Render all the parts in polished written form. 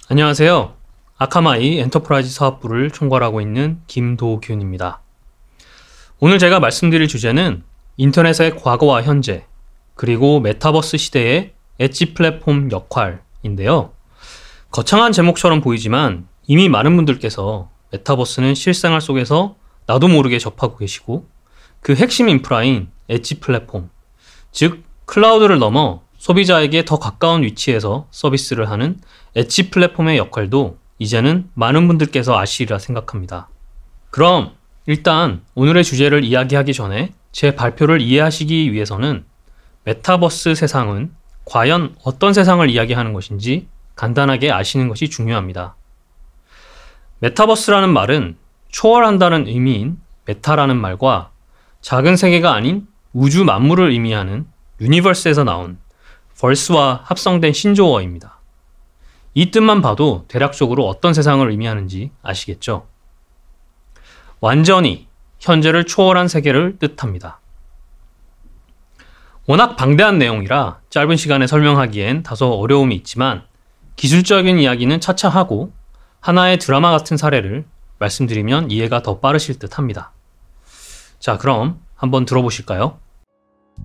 안녕하세요. 아카마이 엔터프라이즈 사업부를 총괄하고 있는 김도균입니다. 오늘 제가 말씀드릴 주제는 인터넷의 과거와 현재, 그리고 메타버스 시대의 엣지 플랫폼 역할인데요. 거창한 제목처럼 보이지만 이미 많은 분들께서 메타버스는 실생활 속에서 나도 모르게 접하고 계시고, 그 핵심 인프라인 엣지 플랫폼, 즉 클라우드를 넘어 소비자에게 더 가까운 위치에서 서비스를 하는 엣지 플랫폼의 역할도 이제는 많은 분들께서 아시리라 생각합니다. 그럼 일단 오늘의 주제를 이야기하기 전에 제 발표를 이해하시기 위해서는 메타버스 세상은 과연 어떤 세상을 이야기하는 것인지 간단하게 아시는 것이 중요합니다. 메타버스라는 말은 초월한다는 의미인 메타라는 말과 작은 세계가 아닌 우주 만물을 의미하는 유니버스에서 나온 벌스와 합성된 신조어입니다. 이 뜻만 봐도 대략적으로 어떤 세상을 의미하는지 아시겠죠? 완전히 현재를 초월한 세계를 뜻합니다. 워낙 방대한 내용이라 짧은 시간에 설명하기엔 다소 어려움이 있지만 기술적인 이야기는 차차 하고 하나의 드라마 같은 사례를 말씀드리면 이해가 더 빠르실 듯 합니다. 자, 그럼 한번 들어보실까요?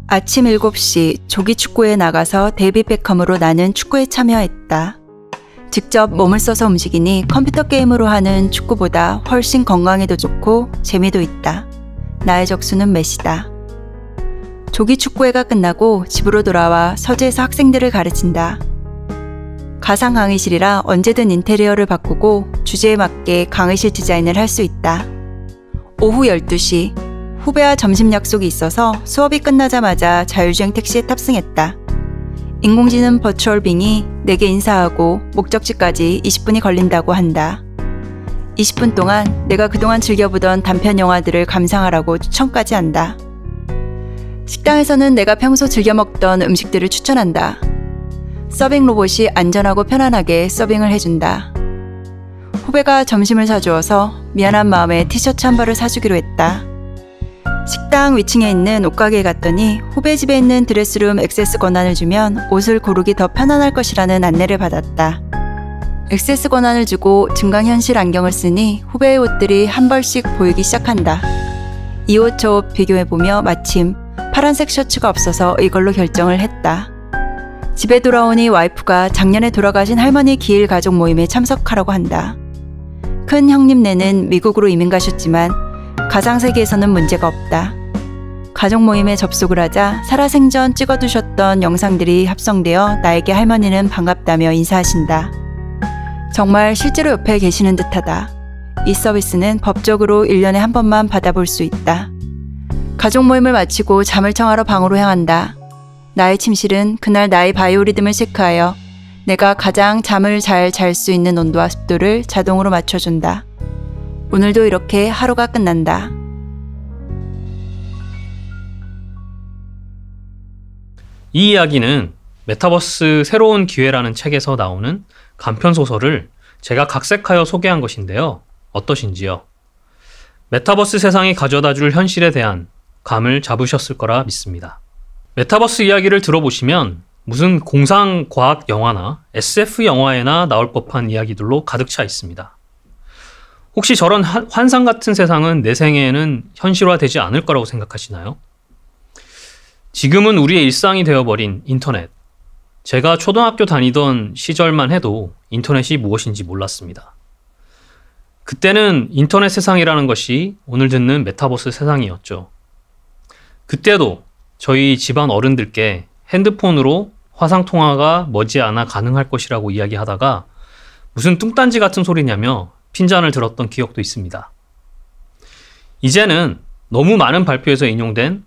아침 7시 조기축구에 나가서 데이빗 베컴으로 나는 축구에 참여했다. 직접 몸을 써서 움직이니 컴퓨터 게임으로 하는 축구보다 훨씬 건강에도 좋고 재미도 있다. 나의 적수는 메시다. 조기축구회가 끝나고 집으로 돌아와 서재에서 학생들을 가르친다. 가상 강의실이라 언제든 인테리어를 바꾸고 주제에 맞게 강의실 디자인을 할 수 있다. 오후 12시 후배와 점심 약속이 있어서 수업이 끝나자마자 자율주행 택시에 탑승했다. 인공지능 버추얼 빙이 내게 인사하고 목적지까지 20분이 걸린다고 한다. 20분 동안 내가 그동안 즐겨보던 단편 영화들을 감상하라고 추천까지 한다. 식당에서는 내가 평소 즐겨 먹던 음식들을 추천한다. 서빙 로봇이 안전하고 편안하게 서빙을 해준다. 후배가 점심을 사주어서 미안한 마음에 티셔츠 한 벌을 사주기로 했다. 식당 위층에 있는 옷가게에 갔더니 후배 집에 있는 드레스룸 액세스 권한을 주면 옷을 고르기 더 편안할 것이라는 안내를 받았다. 액세스 권한을 주고 증강현실 안경을 쓰니 후배의 옷들이 한 벌씩 보이기 시작한다. 이 옷 저 옷 비교해보며 마침 파란색 셔츠가 없어서 이걸로 결정을 했다. 집에 돌아오니 와이프가 작년에 돌아가신 할머니 기일 가족 모임에 참석하라고 한다. 큰 형님네는 미국으로 이민 가셨지만 가상세계에서는 문제가 없다. 가족 모임에 접속을 하자 살아생전 찍어두셨던 영상들이 합성되어 나에게 할머니는 반갑다며 인사하신다. 정말 실제로 옆에 계시는 듯하다. 이 서비스는 법적으로 1년에 한 번만 받아볼 수 있다. 가족 모임을 마치고 잠을 청하러 방으로 향한다. 나의 침실은 그날 나의 바이오리듬을 체크하여 내가 가장 잠을 잘 잘 수 있는 온도와 습도를 자동으로 맞춰준다. 오늘도 이렇게 하루가 끝난다. 이 이야기는 메타버스 새로운 기회라는 책에서 나오는 간편소설을 제가 각색하여 소개한 것인데요. 어떠신지요? 메타버스 세상이 가져다줄 현실에 대한 감을 잡으셨을 거라 믿습니다. 메타버스 이야기를 들어보시면 무슨 공상과학 영화나 SF 영화에나 나올 법한 이야기들로 가득 차 있습니다. 혹시 저런 환상 같은 세상은 내 생에는 현실화되지 않을 거라고 생각하시나요? 지금은 우리의 일상이 되어버린 인터넷. 제가 초등학교 다니던 시절만 해도 인터넷이 무엇인지 몰랐습니다. 그때는 인터넷 세상이라는 것이 오늘 듣는 메타버스 세상이었죠. 그때도 저희 집안 어른들께 핸드폰으로 화상통화가 머지않아 가능할 것이라고 이야기하다가 무슨 뚱딴지 같은 소리냐며 핀잔을 들었던 기억도 있습니다. 이제는 너무 많은 발표에서 인용된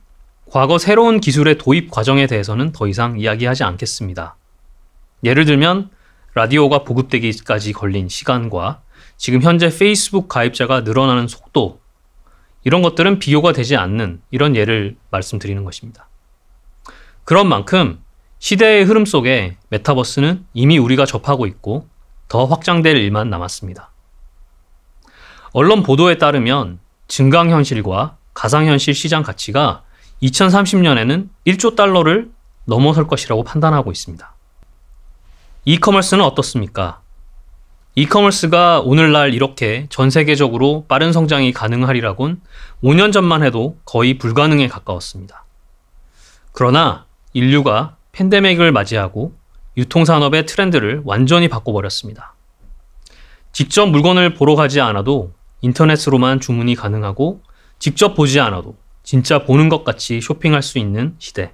과거 새로운 기술의 도입 과정에 대해서는 더 이상 이야기하지 않겠습니다. 예를 들면 라디오가 보급되기까지 걸린 시간과 지금 현재 페이스북 가입자가 늘어나는 속도, 이런 것들은 비교가 되지 않는 이런 예를 말씀드리는 것입니다. 그런 만큼 시대의 흐름 속에 메타버스는 이미 우리가 접하고 있고 더 확장될 일만 남았습니다. 언론 보도에 따르면 증강현실과 가상현실 시장 가치가 2030년에는 1조 달러를 넘어설 것이라고 판단하고 있습니다. 이커머스는 어떻습니까? 이커머스가 오늘날 이렇게 전 세계적으로 빠른 성장이 가능하리라곤 5년 전만 해도 거의 불가능에 가까웠습니다. 그러나 인류가 팬데믹을 맞이하고 유통산업의 트렌드를 완전히 바꿔버렸습니다. 직접 물건을 보러 가지 않아도 인터넷으로만 주문이 가능하고 직접 보지 않아도 진짜 보는 것 같이 쇼핑할 수 있는 시대.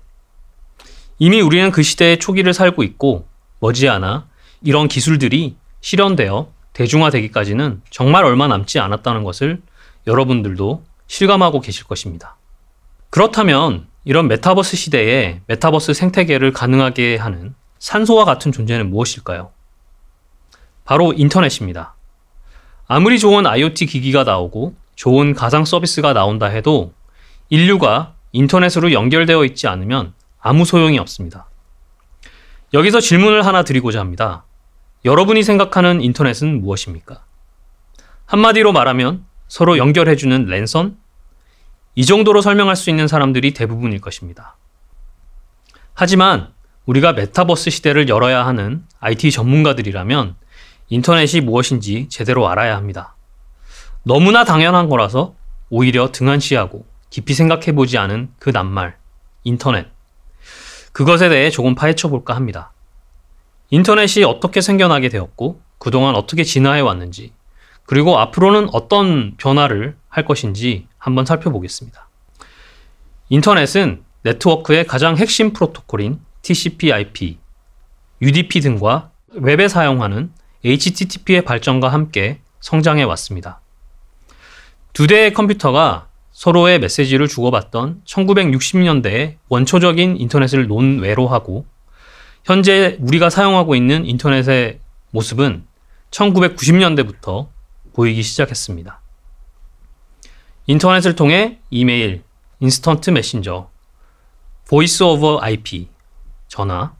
이미 우리는 그 시대의 초기를 살고 있고 머지않아 이런 기술들이 실현되어 대중화되기까지는 정말 얼마 남지 않았다는 것을 여러분들도 실감하고 계실 것입니다. 그렇다면 이런 메타버스 시대에 메타버스 생태계를 가능하게 하는 산소와 같은 존재는 무엇일까요? 바로 인터넷입니다. 아무리 좋은 IoT 기기가 나오고 좋은 가상 서비스가 나온다 해도 인류가 인터넷으로 연결되어 있지 않으면 아무 소용이 없습니다. 여기서 질문을 하나 드리고자 합니다. 여러분이 생각하는 인터넷은 무엇입니까? 한마디로 말하면 서로 연결해주는 랜선? 이 정도로 설명할 수 있는 사람들이 대부분일 것입니다. 하지만 우리가 메타버스 시대를 열어야 하는 IT 전문가들이라면 인터넷이 무엇인지 제대로 알아야 합니다. 너무나 당연한 거라서 오히려 등한시하고 깊이 생각해보지 않은 그 낱말, 인터넷. 그것에 대해 조금 파헤쳐볼까 합니다. 인터넷이 어떻게 생겨나게 되었고 그동안 어떻게 진화해 왔는지 그리고 앞으로는 어떤 변화를 할 것인지 한번 살펴보겠습니다. 인터넷은 네트워크의 가장 핵심 프로토콜인 TCP/IP, UDP 등과 웹에 사용하는 HTTP의 발전과 함께 성장해 왔습니다. 두 대의 컴퓨터가 서로의 메시지를 주고받던 1960년대의 원초적인 인터넷을 논외로 하고 현재 우리가 사용하고 있는 인터넷의 모습은 1990년대부터 보이기 시작했습니다. 인터넷을 통해 이메일, 인스턴트 메신저, 보이스 오버 IP, 전화,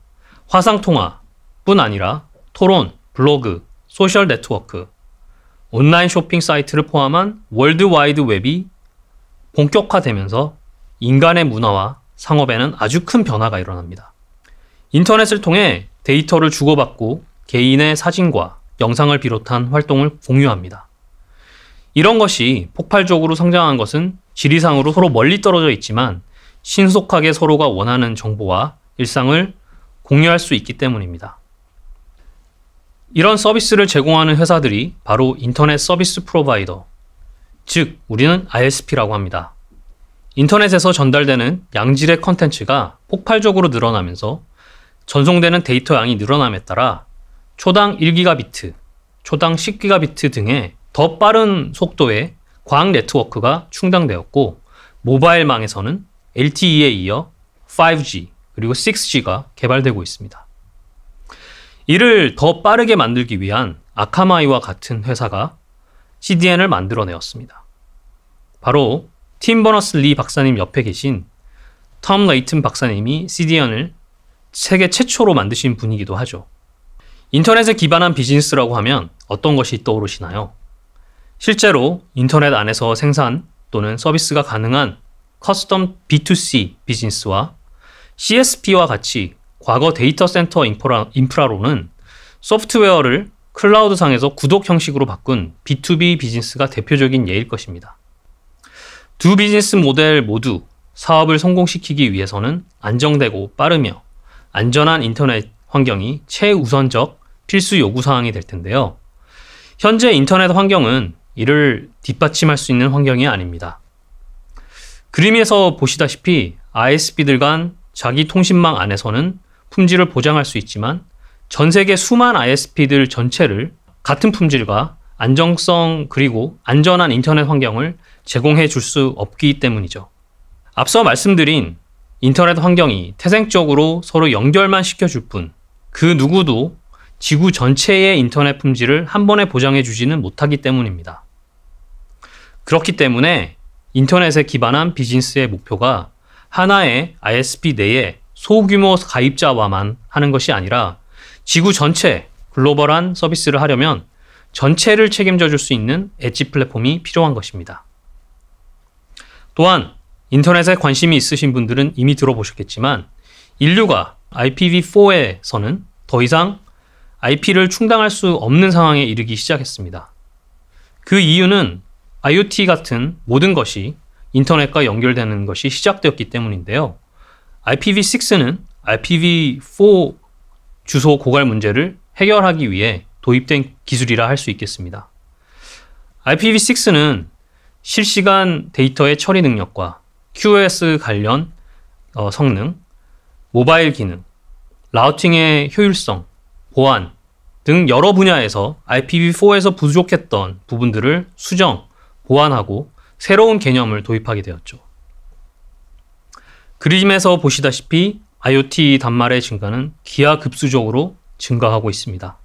화상통화뿐 아니라 토론, 블로그, 소셜 네트워크, 온라인 쇼핑 사이트를 포함한 월드와이드 웹이 본격화되면서 인간의 문화와 상업에는 아주 큰 변화가 일어납니다. 인터넷을 통해 데이터를 주고받고 개인의 사진과 영상을 비롯한 활동을 공유합니다. 이런 것이 폭발적으로 성장한 것은 지리상으로 서로 멀리 떨어져 있지만 신속하게 서로가 원하는 정보와 일상을 공유할 수 있기 때문입니다. 이런 서비스를 제공하는 회사들이 바로 인터넷 서비스 프로바이더, 즉 우리는 ISP라고 합니다. 인터넷에서 전달되는 양질의 컨텐츠가 폭발적으로 늘어나면서 전송되는 데이터 양이 늘어남에 따라 초당 1기가비트, 초당 10기가비트 등의 더 빠른 속도의 광 네트워크가 충당되었고 모바일망에서는 LTE에 이어 5G 그리고 6G가 개발되고 있습니다. 이를 더 빠르게 만들기 위한 아카마이와 같은 회사가 CDN을 만들어내었습니다. 바로 팀 버너스-리 박사님 옆에 계신 톰 레이튼 박사님이 CDN을 세계 최초로 만드신 분이기도 하죠. 인터넷에 기반한 비즈니스라고 하면 어떤 것이 떠오르시나요? 실제로 인터넷 안에서 생산 또는 서비스가 가능한 커스텀 B2C 비즈니스와 CSP와 같이 과거 데이터 센터 인프라로는 소프트웨어를 클라우드상에서 구독 형식으로 바꾼 B2B 비즈니스가 대표적인 예일 것입니다. 두 비즈니스 모델 모두 사업을 성공시키기 위해서는 안정되고 빠르며 안전한 인터넷 환경이 최우선적 필수 요구사항이 될 텐데요. 현재 인터넷 환경은 이를 뒷받침할 수 있는 환경이 아닙니다. 그림에서 보시다시피 ISP들 간 자기 통신망 안에서는 품질을 보장할 수 있지만 전 세계 수만 ISP들 전체를 같은 품질과 안정성 그리고 안전한 인터넷 환경을 제공해 줄 수 없기 때문이죠. 앞서 말씀드린 인터넷 환경이 태생적으로 서로 연결만 시켜줄 뿐 그 누구도 지구 전체의 인터넷 품질을 한 번에 보장해 주지는 못하기 때문입니다. 그렇기 때문에 인터넷에 기반한 비즈니스의 목표가 하나의 ISP 내에 소규모 가입자와만 하는 것이 아니라 지구 전체 글로벌한 서비스를 하려면 전체를 책임져 줄 수 있는 엣지 플랫폼이 필요한 것입니다. 또한 인터넷에 관심이 있으신 분들은 이미 들어보셨겠지만 인류가 IPv4에서는 더 이상 IP를 충당할 수 없는 상황에 이르기 시작했습니다. 그 이유는 IoT 같은 모든 것이 인터넷과 연결되는 것이 시작되었기 때문인데요. IPv6는 IPv4 주소 고갈 문제를 해결하기 위해 도입된 기술이라 할 수 있겠습니다. IPv6는 실시간 데이터의 처리 능력과 QoS 관련 성능, 모바일 기능, 라우팅의 효율성, 보안 등 여러 분야에서 IPv4에서 부족했던 부분들을 수정, 보완하고 새로운 개념을 도입하게 되었죠. 그림에서 보시다시피 IoT 단말의 증가는 기하급수적으로 증가하고 있습니다.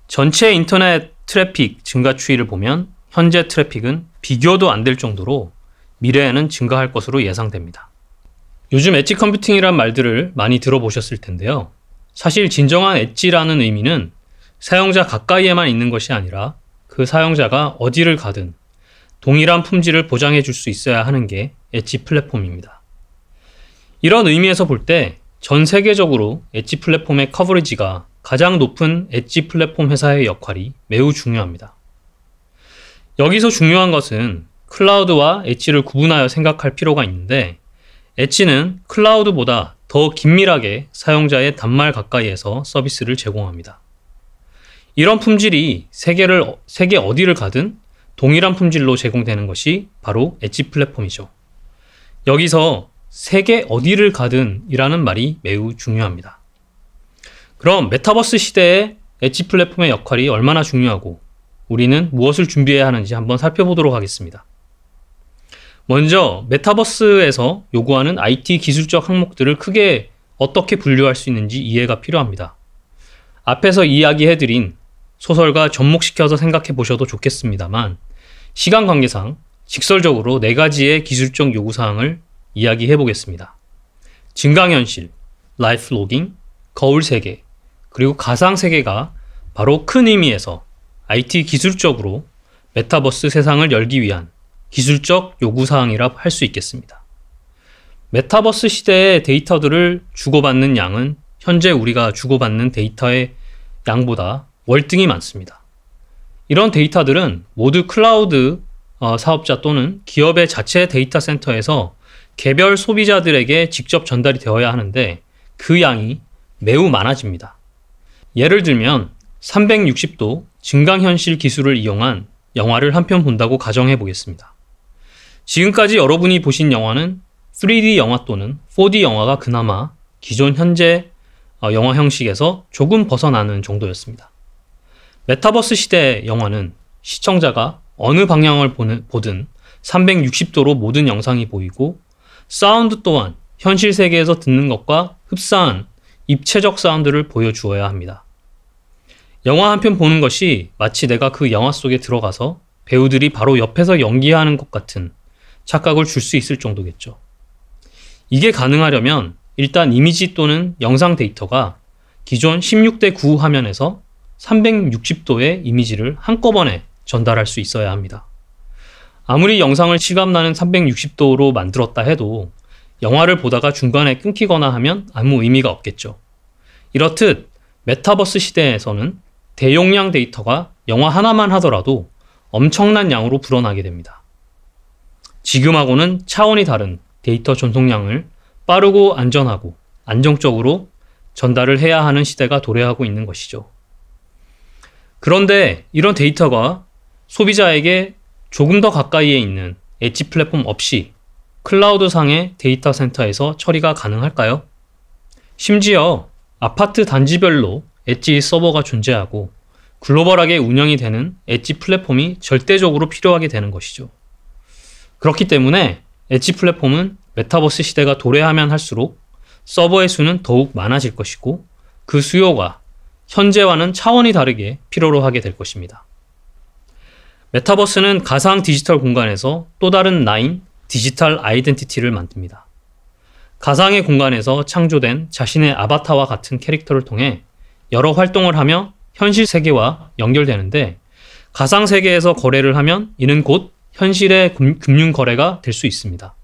전체 인터넷 트래픽 증가 추이를 보면 현재 트래픽은 비교도 안 될 정도로 미래에는 증가할 것으로 예상됩니다. 요즘 엣지 컴퓨팅이란 말들을 많이 들어보셨을 텐데요. 사실 진정한 엣지라는 의미는 사용자 가까이에만 있는 것이 아니라 그 사용자가 어디를 가든 동일한 품질을 보장해 줄 수 있어야 하는 게 엣지 플랫폼입니다. 이런 의미에서 볼 때 전 세계적으로 엣지 플랫폼의 커버리지가 가장 높은 엣지 플랫폼 회사의 역할이 매우 중요합니다. 여기서 중요한 것은 클라우드와 엣지를 구분하여 생각할 필요가 있는데 엣지는 클라우드보다 더 긴밀하게 사용자의 단말 가까이에서 서비스를 제공합니다. 이런 품질이 세계 어디를 가든 동일한 품질로 제공되는 것이 바로 엣지 플랫폼이죠. 여기서 세계 어디를 가든 이라는 말이 매우 중요합니다. 그럼 메타버스 시대의 엣지 플랫폼의 역할이 얼마나 중요하고 우리는 무엇을 준비해야 하는지 한번 살펴보도록 하겠습니다. 먼저 메타버스에서 요구하는 IT 기술적 항목들을 크게 어떻게 분류할 수 있는지 이해가 필요합니다. 앞에서 이야기해드린 소설과 접목시켜서 생각해 보셔도 좋겠습니다만 시간 관계상 직설적으로 4가지의 기술적 요구사항을 이야기해 보겠습니다. 증강현실, 라이프 로깅, 거울 세계, 그리고 가상 세계가 바로 큰 의미에서 IT 기술적으로 메타버스 세상을 열기 위한 기술적 요구사항이라 할 수 있겠습니다. 메타버스 시대의 데이터들을 주고받는 양은 현재 우리가 주고받는 데이터의 양보다 월등히 많습니다. 이런 데이터들은 모두 클라우드 사업자 또는 기업의 자체 데이터 센터에서 개별 소비자들에게 직접 전달이 되어야 하는데 그 양이 매우 많아집니다. 예를 들면 360도 증강현실 기술을 이용한 영화를 한 편 본다고 가정해 보겠습니다. 지금까지 여러분이 보신 영화는 3D 영화 또는 4D 영화가 그나마 기존 현재 영화 형식에서 조금 벗어나는 정도였습니다. 메타버스 시대의 영화는 시청자가 어느 방향을 보든 360도로 모든 영상이 보이고 사운드 또한 현실 세계에서 듣는 것과 흡사한 입체적 사운드를 보여주어야 합니다. 영화 한 편 보는 것이 마치 내가 그 영화 속에 들어가서 배우들이 바로 옆에서 연기하는 것 같은 착각을 줄 수 있을 정도겠죠. 이게 가능하려면 일단 이미지 또는 영상 데이터가 기존 16:9 화면에서 360도의 이미지를 한꺼번에 전달할 수 있어야 합니다. 아무리 영상을 실감나는 360도로 만들었다 해도 영화를 보다가 중간에 끊기거나 하면 아무 의미가 없겠죠. 이렇듯 메타버스 시대에서는 대용량 데이터가 영화 하나만 하더라도 엄청난 양으로 불어나게 됩니다. 지금하고는 차원이 다른 데이터 전송량을 빠르고 안전하고 안정적으로 전달을 해야 하는 시대가 도래하고 있는 것이죠. 그런데 이런 데이터가 소비자에게 조금 더 가까이에 있는 엣지 플랫폼 없이 클라우드상의 데이터 센터에서 처리가 가능할까요? 심지어 아파트 단지별로 엣지 서버가 존재하고 글로벌하게 운영이 되는 엣지 플랫폼이 절대적으로 필요하게 되는 것이죠. 그렇기 때문에 엣지 플랫폼은 메타버스 시대가 도래하면 할수록 서버의 수는 더욱 많아질 것이고 그 수요가 현재와는 차원이 다르게 필요로 하게 될 것입니다. 메타버스는 가상 디지털 공간에서 또 다른 나인 디지털 아이덴티티를 만듭니다. 가상의 공간에서 창조된 자신의 아바타와 같은 캐릭터를 통해 여러 활동을 하며 현실 세계와 연결되는데 가상 세계에서 거래를 하면 이는 곧 현실의 금융 거래가 될 수 있습니다.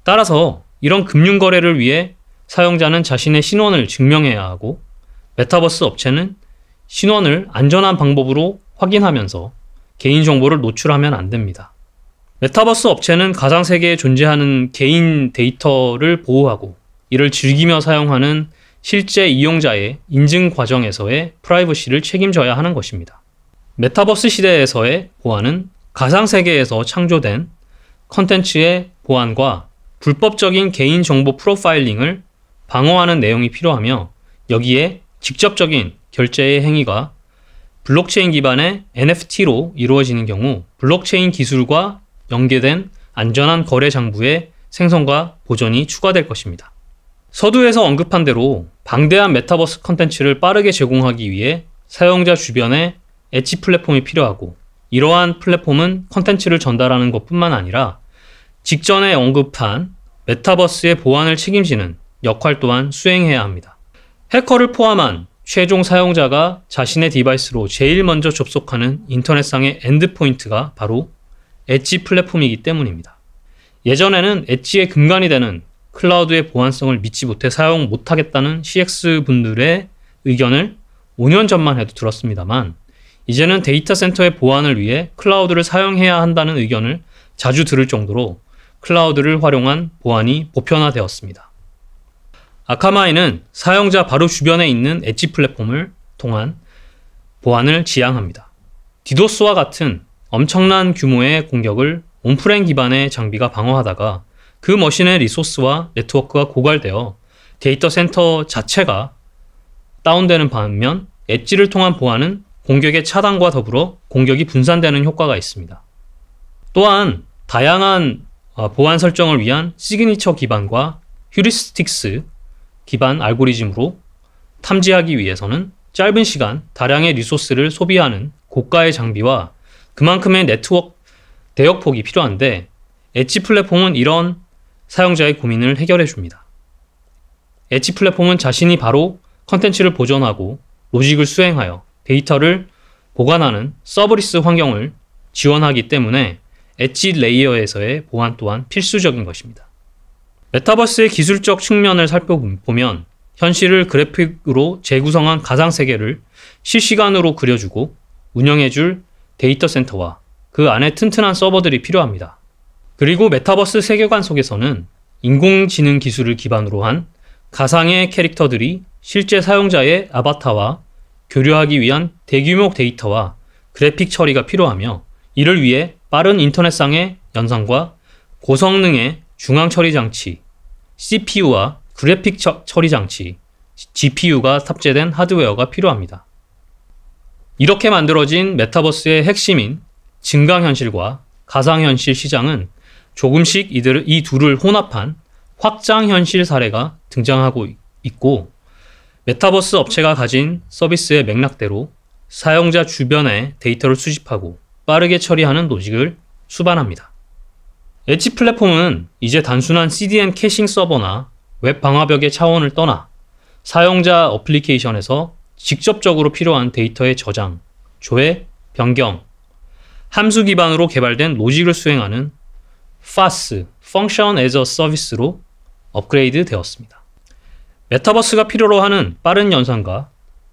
따라서 이런 금융 거래를 위해 사용자는 자신의 신원을 증명해야 하고 메타버스 업체는 신원을 안전한 방법으로 확인하면서 개인정보를 노출하면 안 됩니다. 메타버스 업체는 가상세계에 존재하는 개인 데이터를 보호하고 이를 즐기며 사용하는 실제 이용자의 인증 과정에서의 프라이버시를 책임져야 하는 것입니다. 메타버스 시대에서의 보안은 가상세계에서 창조된 컨텐츠의 보안과 불법적인 개인정보 프로파일링을 방어하는 내용이 필요하며 여기에 직접적인 결제의 행위가 블록체인 기반의 NFT로 이루어지는 경우 블록체인 기술과 연계된 안전한 거래 장부의 생성과 보존이 추가될 것입니다. 서두에서 언급한 대로 방대한 메타버스 컨텐츠를 빠르게 제공하기 위해 사용자 주변에 엣지 플랫폼이 필요하고 이러한 플랫폼은 컨텐츠를 전달하는 것뿐만 아니라 직전에 언급한 메타버스의 보안을 책임지는 역할 또한 수행해야 합니다. 해커를 포함한 최종 사용자가 자신의 디바이스로 제일 먼저 접속하는 인터넷상의 엔드포인트가 바로 엣지 플랫폼이기 때문입니다. 예전에는 엣지의 근간이 되는 클라우드의 보안성을 믿지 못해 사용 못하겠다는 CX분들의 의견을 5년 전만 해도 들었습니다만 이제는 데이터 센터의 보안을 위해 클라우드를 사용해야 한다는 의견을 자주 들을 정도로 클라우드를 활용한 보안이 보편화되었습니다. 아카마이는 사용자 바로 주변에 있는 엣지 플랫폼을 통한 보안을 지향합니다. 디도스와 같은 엄청난 규모의 공격을 온프레임 기반의 장비가 방어하다가 그 머신의 리소스와 네트워크가 고갈되어 데이터 센터 자체가 다운되는 반면 엣지를 통한 보안은 공격의 차단과 더불어 공격이 분산되는 효과가 있습니다. 또한 다양한 보안 설정을 위한 시그니처 기반과 휴리스틱스 기반 알고리즘으로 탐지하기 위해서는 짧은 시간 다량의 리소스를 소비하는 고가의 장비와 그만큼의 네트워크 대역폭이 필요한데 엣지 플랫폼은 이런 사용자의 고민을 해결해 줍니다. 엣지 플랫폼은 자신이 바로 컨텐츠를 보존하고 로직을 수행하여 데이터를 보관하는 서브리스 환경을 지원하기 때문에 엣지 레이어에서의 보안 또한 필수적인 것입니다. 메타버스의 기술적 측면을 살펴보면 현실을 그래픽으로 재구성한 가상세계를 실시간으로 그려주고 운영해줄 데이터 센터와 그 안에 튼튼한 서버들이 필요합니다. 그리고 메타버스 세계관 속에서는 인공지능 기술을 기반으로 한 가상의 캐릭터들이 실제 사용자의 아바타와 교류하기 위한 대규모 데이터와 그래픽 처리가 필요하며 이를 위해 빠른 인터넷상의 연산과 고성능의 중앙 처리 장치, CPU와 그래픽 처리 장치, GPU가 탑재된 하드웨어가 필요합니다. 이렇게 만들어진 메타버스의 핵심인 증강현실과 가상현실 시장은 조금씩 이 둘을 혼합한 확장현실 사례가 등장하고 있고 메타버스 업체가 가진 서비스의 맥락대로 사용자 주변의 데이터를 수집하고 빠르게 처리하는 로직을 수반합니다. 엣지 플랫폼은 이제 단순한 CDN 캐싱 서버나 웹 방화벽의 차원을 떠나 사용자 어플리케이션에서 직접적으로 필요한 데이터의 저장, 조회, 변경, 함수 기반으로 개발된 로직을 수행하는 FaaS, Function as a Service로 업그레이드 되었습니다. 메타버스가 필요로 하는 빠른 연산과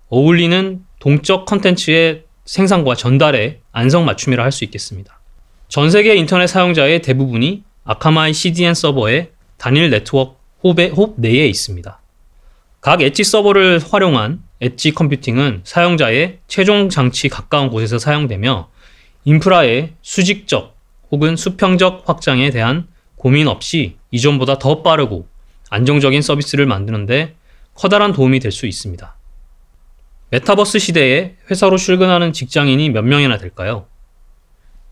어울리는 동적 컨텐츠의 생산과 전달에 안성맞춤이라 할 수 있겠습니다. 전 세계 인터넷 사용자의 대부분이 아카마이 CDN 서버의 단일 네트워크 홉 내에 있습니다. 각 엣지 서버를 활용한 엣지 컴퓨팅은 사용자의 최종 장치 가까운 곳에서 사용되며 인프라의 수직적 혹은 수평적 확장에 대한 고민 없이 이전보다 더 빠르고 안정적인 서비스를 만드는데 커다란 도움이 될 수 있습니다. 메타버스 시대에 회사로 출근하는 직장인이 몇 명이나 될까요?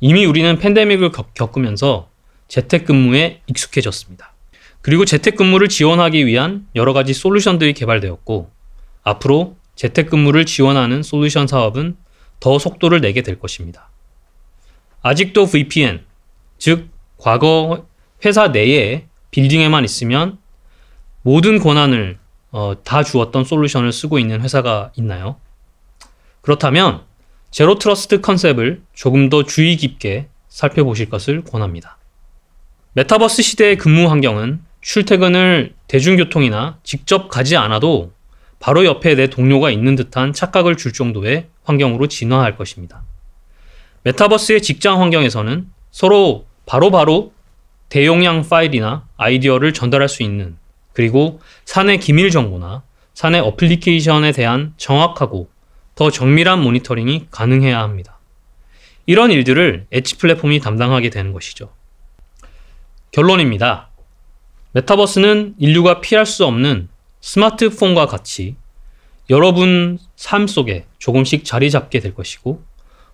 이미 우리는 팬데믹을 겪으면서 재택근무에 익숙해졌습니다. 그리고 재택근무를 지원하기 위한 여러 가지 솔루션들이 개발되었고 앞으로 재택근무를 지원하는 솔루션 사업은 더 속도를 내게 될 것입니다. 아직도 VPN, 즉 과거 회사 내에 빌딩에만 있으면 모든 권한을 다 주었던 솔루션을 쓰고 있는 회사가 있나요? 그렇다면 제로 트러스트 컨셉을 조금 더 주의 깊게 살펴보실 것을 권합니다. 메타버스 시대의 근무 환경은 출퇴근을 대중교통이나 직접 가지 않아도 바로 옆에 내 동료가 있는 듯한 착각을 줄 정도의 환경으로 진화할 것입니다. 메타버스의 직장 환경에서는 서로 바로바로 대용량 파일이나 아이디어를 전달할 수 있는, 그리고 사내 기밀 정보나 사내 어플리케이션에 대한 정확하고 더 정밀한 모니터링이 가능해야 합니다. 이런 일들을 엣지 플랫폼이 담당하게 되는 것이죠. 결론입니다. 메타버스는 인류가 피할 수 없는 스마트폰과 같이 여러분 삶 속에 조금씩 자리 잡게 될 것이고,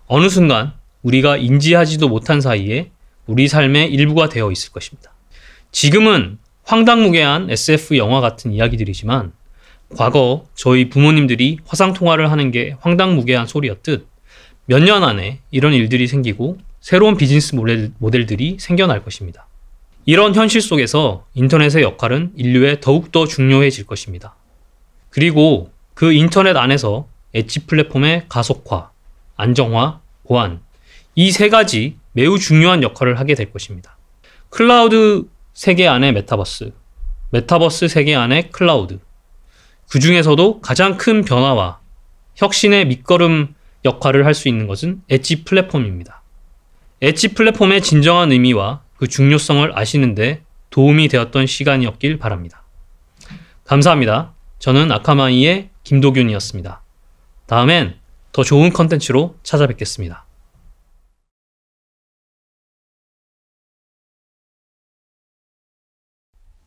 어느 순간 우리가 인지하지도 못한 사이에 우리 삶의 일부가 되어 있을 것입니다. 지금은 황당무계한 SF 영화 같은 이야기들이지만, 과거 저희 부모님들이 화상통화를 하는 게 황당무계한 소리였듯 몇 년 안에 이런 일들이 생기고 새로운 비즈니스 모델들이 생겨날 것입니다. 이런 현실 속에서 인터넷의 역할은 인류에 더욱더 중요해질 것입니다. 그리고 그 인터넷 안에서 엣지 플랫폼의 가속화, 안정화, 보안, 이 세 가지 매우 중요한 역할을 하게 될 것입니다. 클라우드 세계 안의 메타버스, 메타버스 세계 안의 클라우드, 그 중에서도 가장 큰 변화와 혁신의 밑거름 역할을 할 수 있는 것은 엣지 플랫폼입니다. 엣지 플랫폼의 진정한 의미와 그 중요성을 아시는데 도움이 되었던 시간이었길 바랍니다. 감사합니다. 저는 아카마이의 김도균이었습니다. 다음엔 더 좋은 컨텐츠로 찾아뵙겠습니다.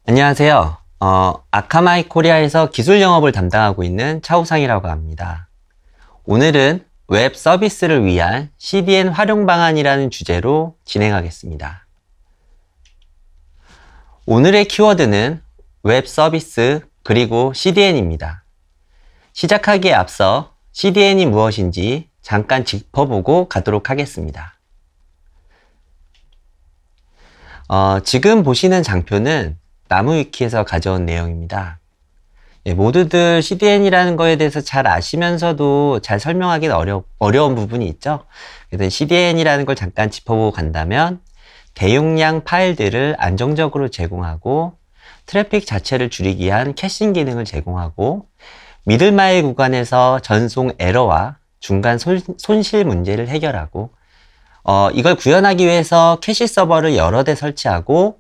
안녕하세요. 아카마이 코리아에서 기술 영업을 담당하고 있는 차우상이라고 합니다. 오늘은 웹 서비스를 위한 CDN 활용 방안이라는 주제로 진행하겠습니다. 오늘의 키워드는 웹 서비스 그리고 CDN입니다. 시작하기에 앞서 CDN이 무엇인지 잠깐 짚어보고 가도록 하겠습니다. 지금 보시는 장표는 나무위키에서 가져온 내용입니다. 모두들 CDN이라는 거에 대해서 잘 아시면서도 잘 설명하기는 어려운 부분이 있죠. 그래서 CDN이라는 걸 잠깐 짚어보고 간다면 대용량 파일들을 안정적으로 제공하고 트래픽 자체를 줄이기 위한 캐싱 기능을 제공하고 미들마일 구간에서 전송 에러와 중간 손실 문제를 해결하고 이걸 구현하기 위해서 캐시 서버를 여러 대 설치하고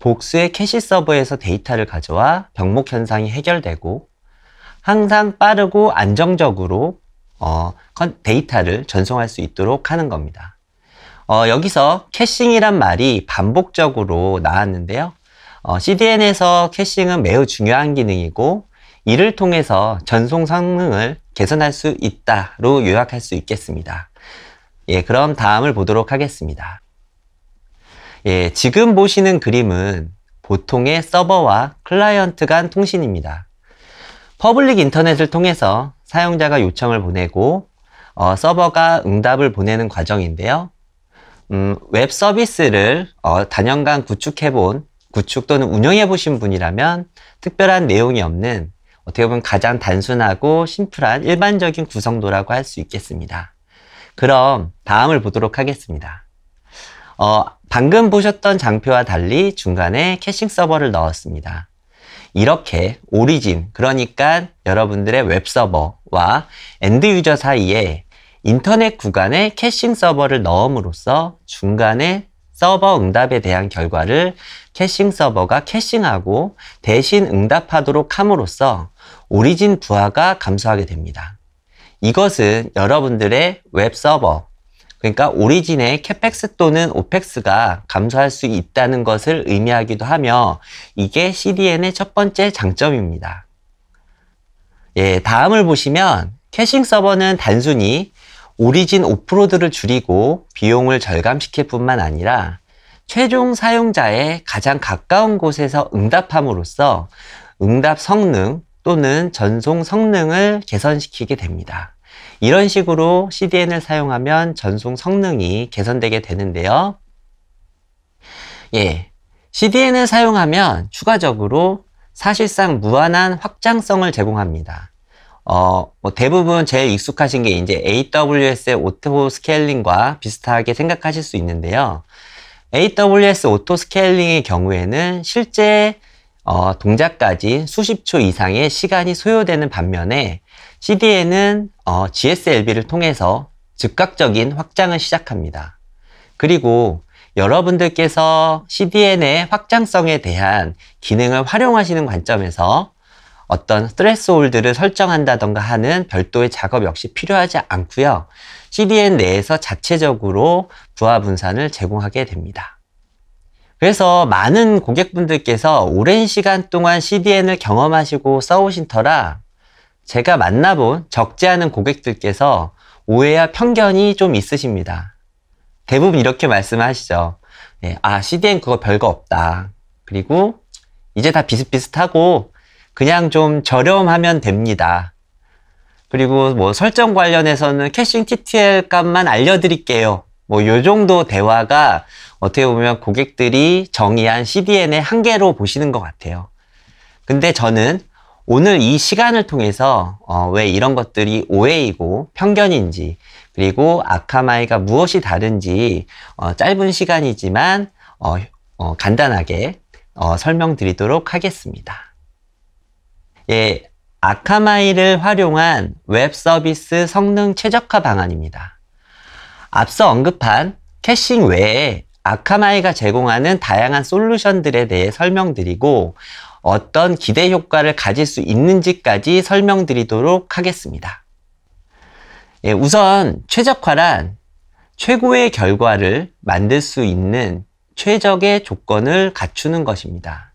복수의 캐시 서버에서 데이터를 가져와 병목 현상이 해결되고 항상 빠르고 안정적으로 데이터를 전송할 수 있도록 하는 겁니다. 여기서 캐싱이란 말이 반복적으로 나왔는데요. CDN에서 캐싱은 매우 중요한 기능이고 이를 통해서 전송 성능을 개선할 수 있다로 요약할 수 있겠습니다. 그럼 다음을 보도록 하겠습니다. 지금 보시는 그림은 보통의 서버와 클라이언트 간 통신입니다. 퍼블릭 인터넷을 통해서 사용자가 요청을 보내고 서버가 응답을 보내는 과정인데요. 웹 서비스를 단연간 구축 또는 운영해보신 분이라면 특별한 내용이 없는 어떻게 보면 가장 단순하고 심플한 일반적인 구성도라고 할 수 있겠습니다. 그럼 다음을 보도록 하겠습니다. 방금 보셨던 장표와 달리 중간에 캐싱 서버를 넣었습니다. 이렇게 오리진, 그러니까 여러분들의 웹서버와 엔드 유저 사이에 인터넷 구간에 캐싱 서버를 넣음으로써 중간에 서버 응답에 대한 결과를 캐싱 서버가 캐싱하고 대신 응답하도록 함으로써 오리진 부하가 감소하게 됩니다. 이것은 여러분들의 웹서버, 그러니까 오리진의 캐펙스 또는 오펙스가 감소할 수 있다는 것을 의미하기도 하며 이게 CDN의 첫 번째 장점입니다. 다음을 보시면 캐싱 서버는 단순히 오리진 오프로드를 줄이고 비용을 절감시킬 뿐만 아니라 최종 사용자의 가장 가까운 곳에서 응답함으로써 응답 성능 또는 전송 성능을 개선시키게 됩니다. 이런 식으로 CDN을 사용하면 전송 성능이 개선되게 되는데요. CDN을 사용하면 추가적으로 사실상 무한한 확장성을 제공합니다. 대부분 제일 익숙하신 게 이제 AWS의 오토 스케일링과 비슷하게 생각하실 수 있는데요. AWS 오토 스케일링의 경우에는 실제 동작까지 수십 초 이상의 시간이 소요되는 반면에 CDN은 GSLB를 통해서 즉각적인 확장을 시작합니다. 그리고 여러분들께서 CDN의 확장성에 대한 기능을 활용하시는 관점에서 어떤 스트레스홀드를 설정한다던가 하는 별도의 작업 역시 필요하지 않고요. CDN 내에서 자체적으로 부하 분산을 제공하게 됩니다. 그래서 많은 고객분들께서 오랜 시간 동안 CDN을 경험하시고 써오신 터라 제가 만나본 적지 않은 고객들께서 오해와 편견이 좀 있으십니다. 대부분 이렇게 말씀하시죠. 네, CDN 그거 별거 없다. 그리고 이제 다 비슷비슷하고 그냥 좀 저렴하면 됩니다. 그리고 뭐 설정 관련해서는 캐싱 TTL 값만 알려드릴게요. 뭐 요 정도 대화가 어떻게 보면 고객들이 정의한 CDN의 한계로 보시는 것 같아요. 근데 저는 오늘 이 시간을 통해서 왜 이런 것들이 오해이고 편견인지, 그리고 아카마이가 무엇이 다른지 짧은 시간이지만 간단하게 설명드리도록 하겠습니다. 예, 아카마이를 활용한 웹 서비스 성능 최적화 방안입니다. 앞서 언급한 캐싱 외에 아카마이가 제공하는 다양한 솔루션들에 대해 설명드리고 어떤 기대 효과를 가질 수 있는지까지 설명드리도록 하겠습니다. 예, 우선 최적화란 최고의 결과를 만들 수 있는 최적의 조건을 갖추는 것입니다.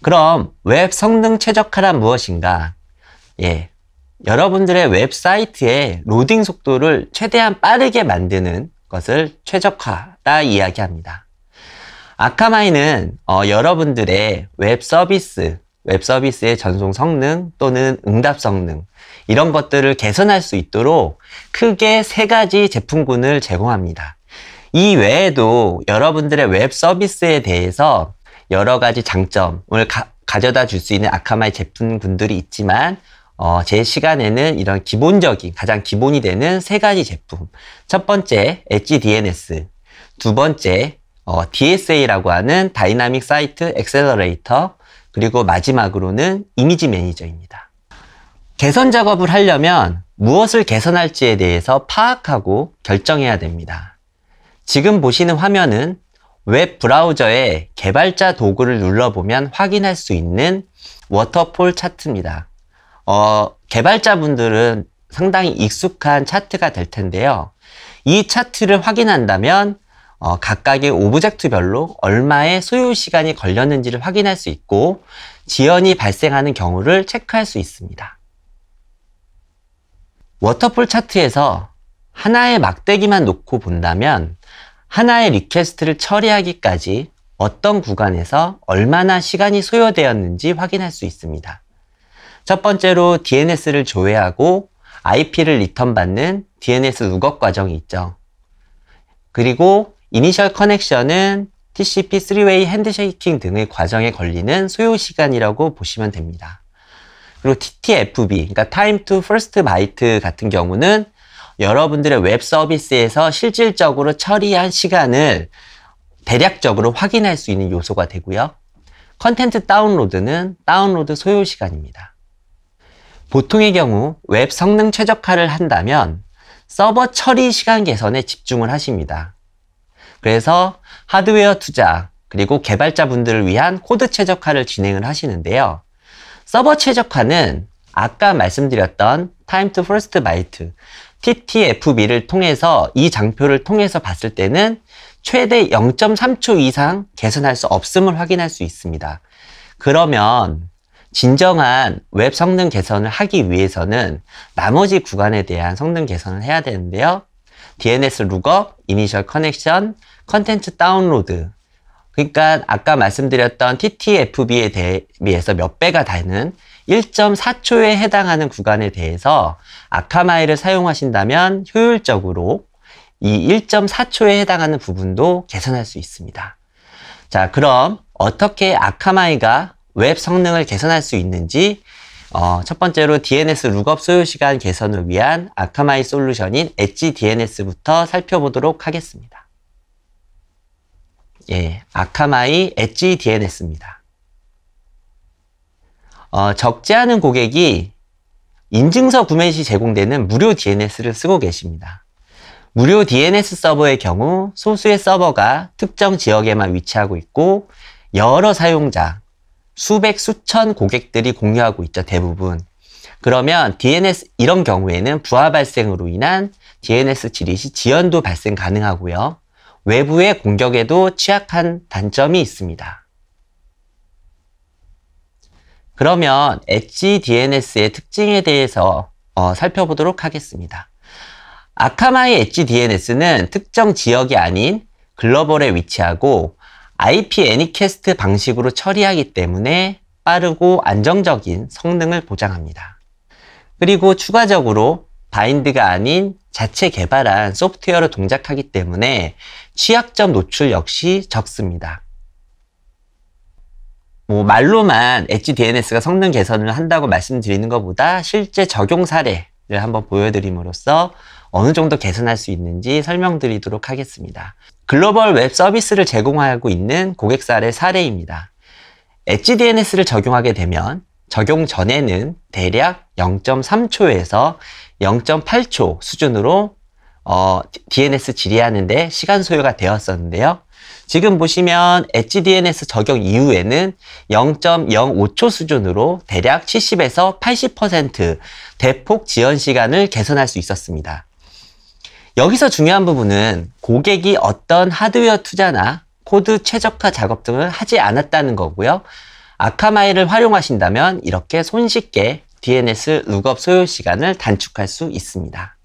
그럼 웹 성능 최적화란 무엇인가? 예, 여러분들의 웹사이트의 로딩 속도를 최대한 빠르게 만드는 것을 최적화라 이야기합니다. 아카마이는 여러분들의 웹 서비스의 전송 성능 또는 응답 성능 이런 것들을 개선할 수 있도록 크게 3가지 제품군을 제공합니다. 이 외에도 여러분들의 웹 서비스에 대해서 여러 가지 장점을 가져다 줄 수 있는 아카마이 제품군들이 있지만 제 시간에는 이런 기본적인, 가장 기본이 되는 3가지 제품. 첫 번째, 엣지 DNS. 두 번째, DSA라고 하는 다이나믹 사이트 액셀러레이터. 그리고 마지막으로는 이미지 매니저입니다. 개선 작업을 하려면 무엇을 개선할지에 대해서 파악하고 결정해야 됩니다. 지금 보시는 화면은 웹 브라우저의 개발자 도구를 눌러보면 확인할 수 있는 워터폴 차트입니다. 개발자분들은 상당히 익숙한 차트가 될 텐데요. 이 차트를 확인한다면 각각의 오브젝트별로 얼마의 소요 시간이 걸렸는지를 확인할 수 있고 지연이 발생하는 경우를 체크할 수 있습니다. 워터폴 차트에서 하나의 막대기만 놓고 본다면 하나의 리퀘스트를 처리하기까지 어떤 구간에서 얼마나 시간이 소요되었는지 확인할 수 있습니다. 첫 번째로 DNS를 조회하고 IP를 리턴받는 DNS 룩업 과정이 있죠. 그리고 이니셜 커넥션은 TCP 3웨이 핸드쉐이킹 등의 과정에 걸리는 소요 시간이라고 보시면 됩니다. 그리고 TTFB, 그러니까 Time to First Byte 같은 경우는 여러분들의 웹 서비스에서 실질적으로 처리한 시간을 대략적으로 확인할 수 있는 요소가 되고요. 컨텐트 다운로드는 다운로드 소요 시간입니다. 보통의 경우 웹 성능 최적화를 한다면 서버 처리 시간 개선에 집중을 하십니다. 그래서 하드웨어 투자, 그리고 개발자분들을 위한 코드 최적화를 진행을 하시는데요. 서버 최적화는 아까 말씀드렸던 Time to First Byte, TTFB를 통해서 이 장표를 통해서 봤을 때는 최대 0.3초 이상 개선할 수 없음을 확인할 수 있습니다. 그러면 진정한 웹 성능 개선을 하기 위해서는 나머지 구간에 대한 성능 개선을 해야 되는데요. DNS 룩업, 이니셜 커넥션, 컨텐츠 다운로드. 그러니까 아까 말씀드렸던 TTFB에 대비해서 몇 배가 되는 1.4초에 해당하는 구간에 대해서 아카마이를 사용하신다면 효율적으로 이 1.4초에 해당하는 부분도 개선할 수 있습니다. 자, 그럼 어떻게 아카마이가 웹 성능을 개선할 수 있는지 첫 번째로 DNS 룩업 소요시간 개선을 위한 아카마이 솔루션인 엣지 DNS부터 살펴보도록 하겠습니다. 예, 아카마이 엣지 DNS입니다. 적지 않은 고객이 인증서 구매 시 제공되는 무료 DNS를 쓰고 계십니다. 무료 DNS 서버의 경우 소수의 서버가 특정 지역에만 위치하고 있고 여러 사용자, 수백, 수천 고객들이 공유하고 있죠, 대부분. 그러면 이런 경우에는 부하 발생으로 인한 DNS 질의 시 지연도 발생 가능하고요. 외부의 공격에도 취약한 단점이 있습니다. 그러면 엣지 DNS의 특징에 대해서 살펴보도록 하겠습니다. 아카마이 엣지 DNS는 특정 지역이 아닌 글로벌에 위치하고 IP 애니캐스트 방식으로 처리하기 때문에 빠르고 안정적인 성능을 보장합니다. 그리고 추가적으로 바인드가 아닌 자체 개발한 소프트웨어로 동작하기 때문에 취약점 노출 역시 적습니다. 말로만 엣지 DNS가 성능 개선을 한다고 말씀드리는 것보다 실제 적용 사례를 한번 보여드림으로써 어느 정도 개선할 수 있는지 설명드리도록 하겠습니다. 글로벌 웹 서비스를 제공하고 있는 고객사의 사례입니다. 엣지 DNS를 적용하게 되면 적용 전에는 대략 0.3초에서 0.8초 수준으로 DNS 질의하는데 시간 소요가 되었었는데요. 지금 보시면 엣지 DNS 적용 이후에는 0.05초 수준으로 대략 70에서 80% 대폭 지연 시간을 개선할 수 있었습니다. 여기서 중요한 부분은 고객이 어떤 하드웨어 투자나 코드 최적화 작업 등을 하지 않았다는 거고요. 아카마이를 활용하신다면 이렇게 손쉽게 DNS 룩업 소요 시간을 단축할 수 있습니다.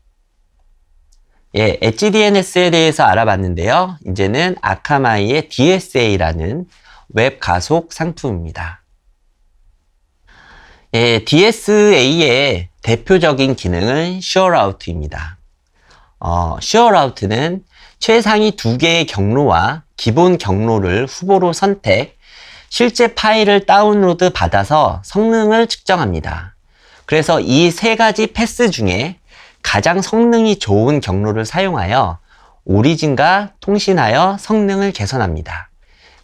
예, 엣지 DNS에 대해서 알아봤는데요. 이제는 아카마이의 DSA라는 웹 가속 상품입니다. 예, DSA의 대표적인 기능은 슈어라우트입니다. 슈어라우트는 최상위 2개의 경로와 기본 경로를 후보로 선택, 실제 파일을 다운로드 받아서 성능을 측정합니다. 그래서 이 3가지 패스 중에 가장 성능이 좋은 경로를 사용하여 오리진과 통신하여 성능을 개선합니다.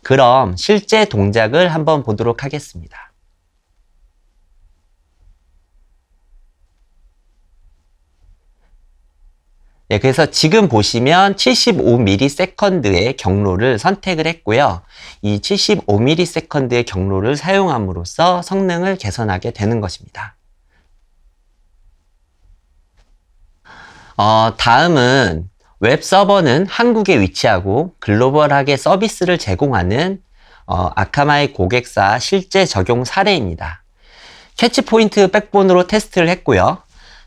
그럼 실제 동작을 한번 보도록 하겠습니다. 네, 그래서 지금 보시면 75ms의 경로를 선택을 했고요. 이 75ms의 경로를 사용함으로써 성능을 개선하게 되는 것입니다. 다음은 웹 서버는 한국에 위치하고 글로벌하게 서비스를 제공하는 아카마이 고객사 실제 적용 사례입니다. 캐치포인트 백본으로 테스트를 했고요.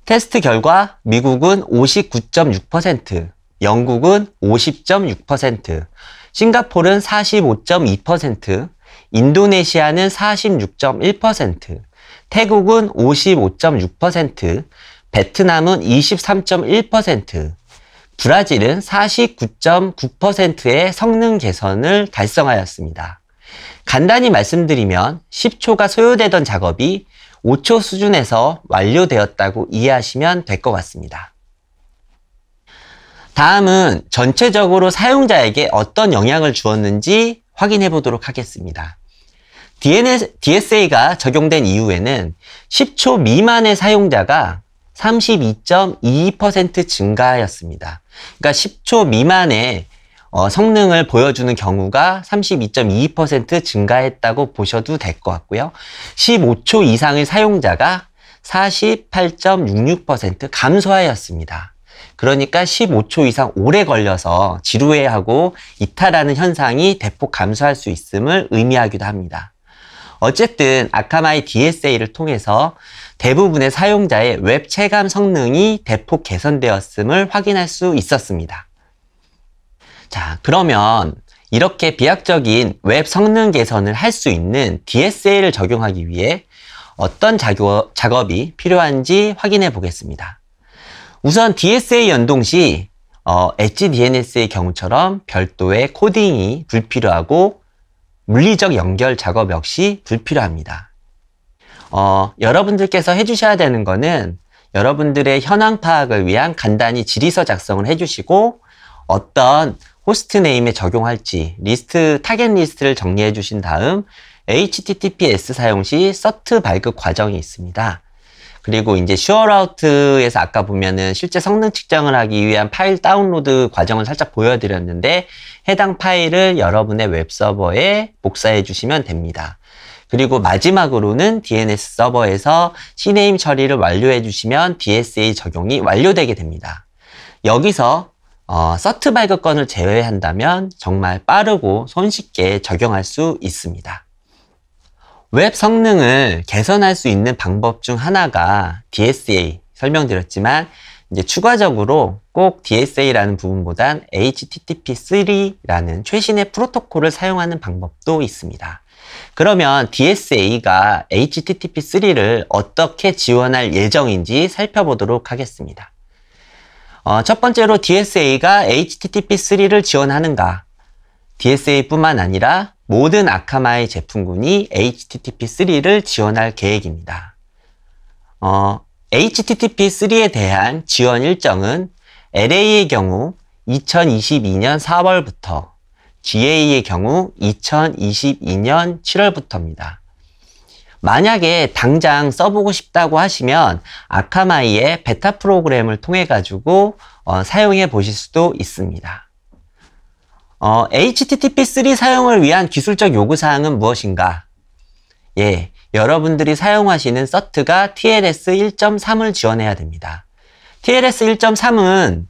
테스트 결과 미국은 59.6%, 영국은 50.6%, 싱가포르는 45.2%, 인도네시아는 46.1%, 태국은 55.6%, 베트남은 23.1%, 브라질은 49.9%의 성능 개선을 달성하였습니다. 간단히 말씀드리면 10초가 소요되던 작업이 5초 수준에서 완료되었다고 이해하시면 될 것 같습니다. 다음은 전체적으로 사용자에게 어떤 영향을 주었는지 확인해 보도록 하겠습니다. DSA가 적용된 이후에는 10초 미만의 사용자가 32.22% 증가하였습니다. 그러니까 10초 미만의 성능을 보여주는 경우가 32.22% 증가했다고 보셔도 될 것 같고요. 15초 이상의 사용자가 48.66% 감소하였습니다. 그러니까 15초 이상 오래 걸려서 지루해하고 이탈하는 현상이 대폭 감소할 수 있음을 의미하기도 합니다. 어쨌든 아카마이 DSA를 통해서 대부분의 사용자의 웹 체감 성능이 대폭 개선되었음을 확인할 수 있었습니다. 자, 그러면 이렇게 비약적인 웹 성능 개선을 할 수 있는 DSA를 적용하기 위해 어떤 작업이 필요한지 확인해 보겠습니다. 우선 DSA 연동 시 엣지 DNS의 경우처럼 별도의 코딩이 불필요하고 물리적 연결 작업 역시 불필요합니다. 여러분들께서 해주셔야 되는 거는 여러분들의 현황 파악을 위한 간단히 질의서 작성을 해주시고 어떤 호스트 네임에 적용할지 타겟 리스트를 정리해 주신 다음 HTTPS 사용 시 서트 발급 과정이 있습니다. 그리고 이제 슈어라우트에서 아까 보면은 실제 성능 측정을 하기 위한 파일 다운로드 과정을 살짝 보여드렸는데 해당 파일을 여러분의 웹서버에 복사해 주시면 됩니다. 그리고 마지막으로는 DNS 서버에서 CNAME 처리를 완료해 주시면 DSA 적용이 완료되게 됩니다. 여기서 서트 발급권을 제외한다면 정말 빠르고 손쉽게 적용할 수 있습니다. 웹 성능을 개선할 수 있는 방법 중 하나가 DSA 설명드렸지만 이제 추가적으로 꼭 DSA라는 부분보단 HTTP3라는 최신의 프로토콜을 사용하는 방법도 있습니다. 그러면 DSA가 HTTP3를 어떻게 지원할 예정인지 살펴보도록 하겠습니다. 첫 번째로 DSA가 HTTP3를 지원하는가? DSA뿐만 아니라 모든 아카마이 제품군이 HTTP3를 지원할 계획입니다. HTTP3에 대한 지원 일정은 LA의 경우 2022년 4월부터, GA의 경우 2022년 7월부터입니다. 만약에 당장 써보고 싶다고 하시면 아카마이의 베타 프로그램을 통해 가지고 사용해 보실 수도 있습니다. HTTP3 사용을 위한 기술적 요구사항은 무엇인가? 예, 여러분들이 사용하시는 서트가 TLS 1.3을 지원해야 됩니다. TLS 1.3은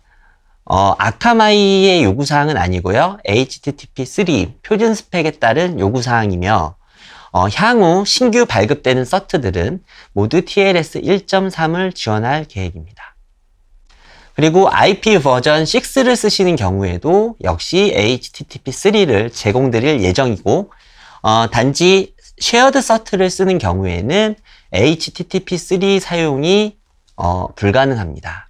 아카마이의 요구사항은 아니고요. HTTP3 표준 스펙에 따른 요구사항이며 향후 신규 발급되는 서트들은 모두 TLS 1.3을 지원할 계획입니다. 그리고 IP 버전 6를 쓰시는 경우에도 역시 HTTP3를 제공드릴 예정이고 단지 쉐어드 서트를 쓰는 경우에는 HTTP3 사용이 불가능합니다.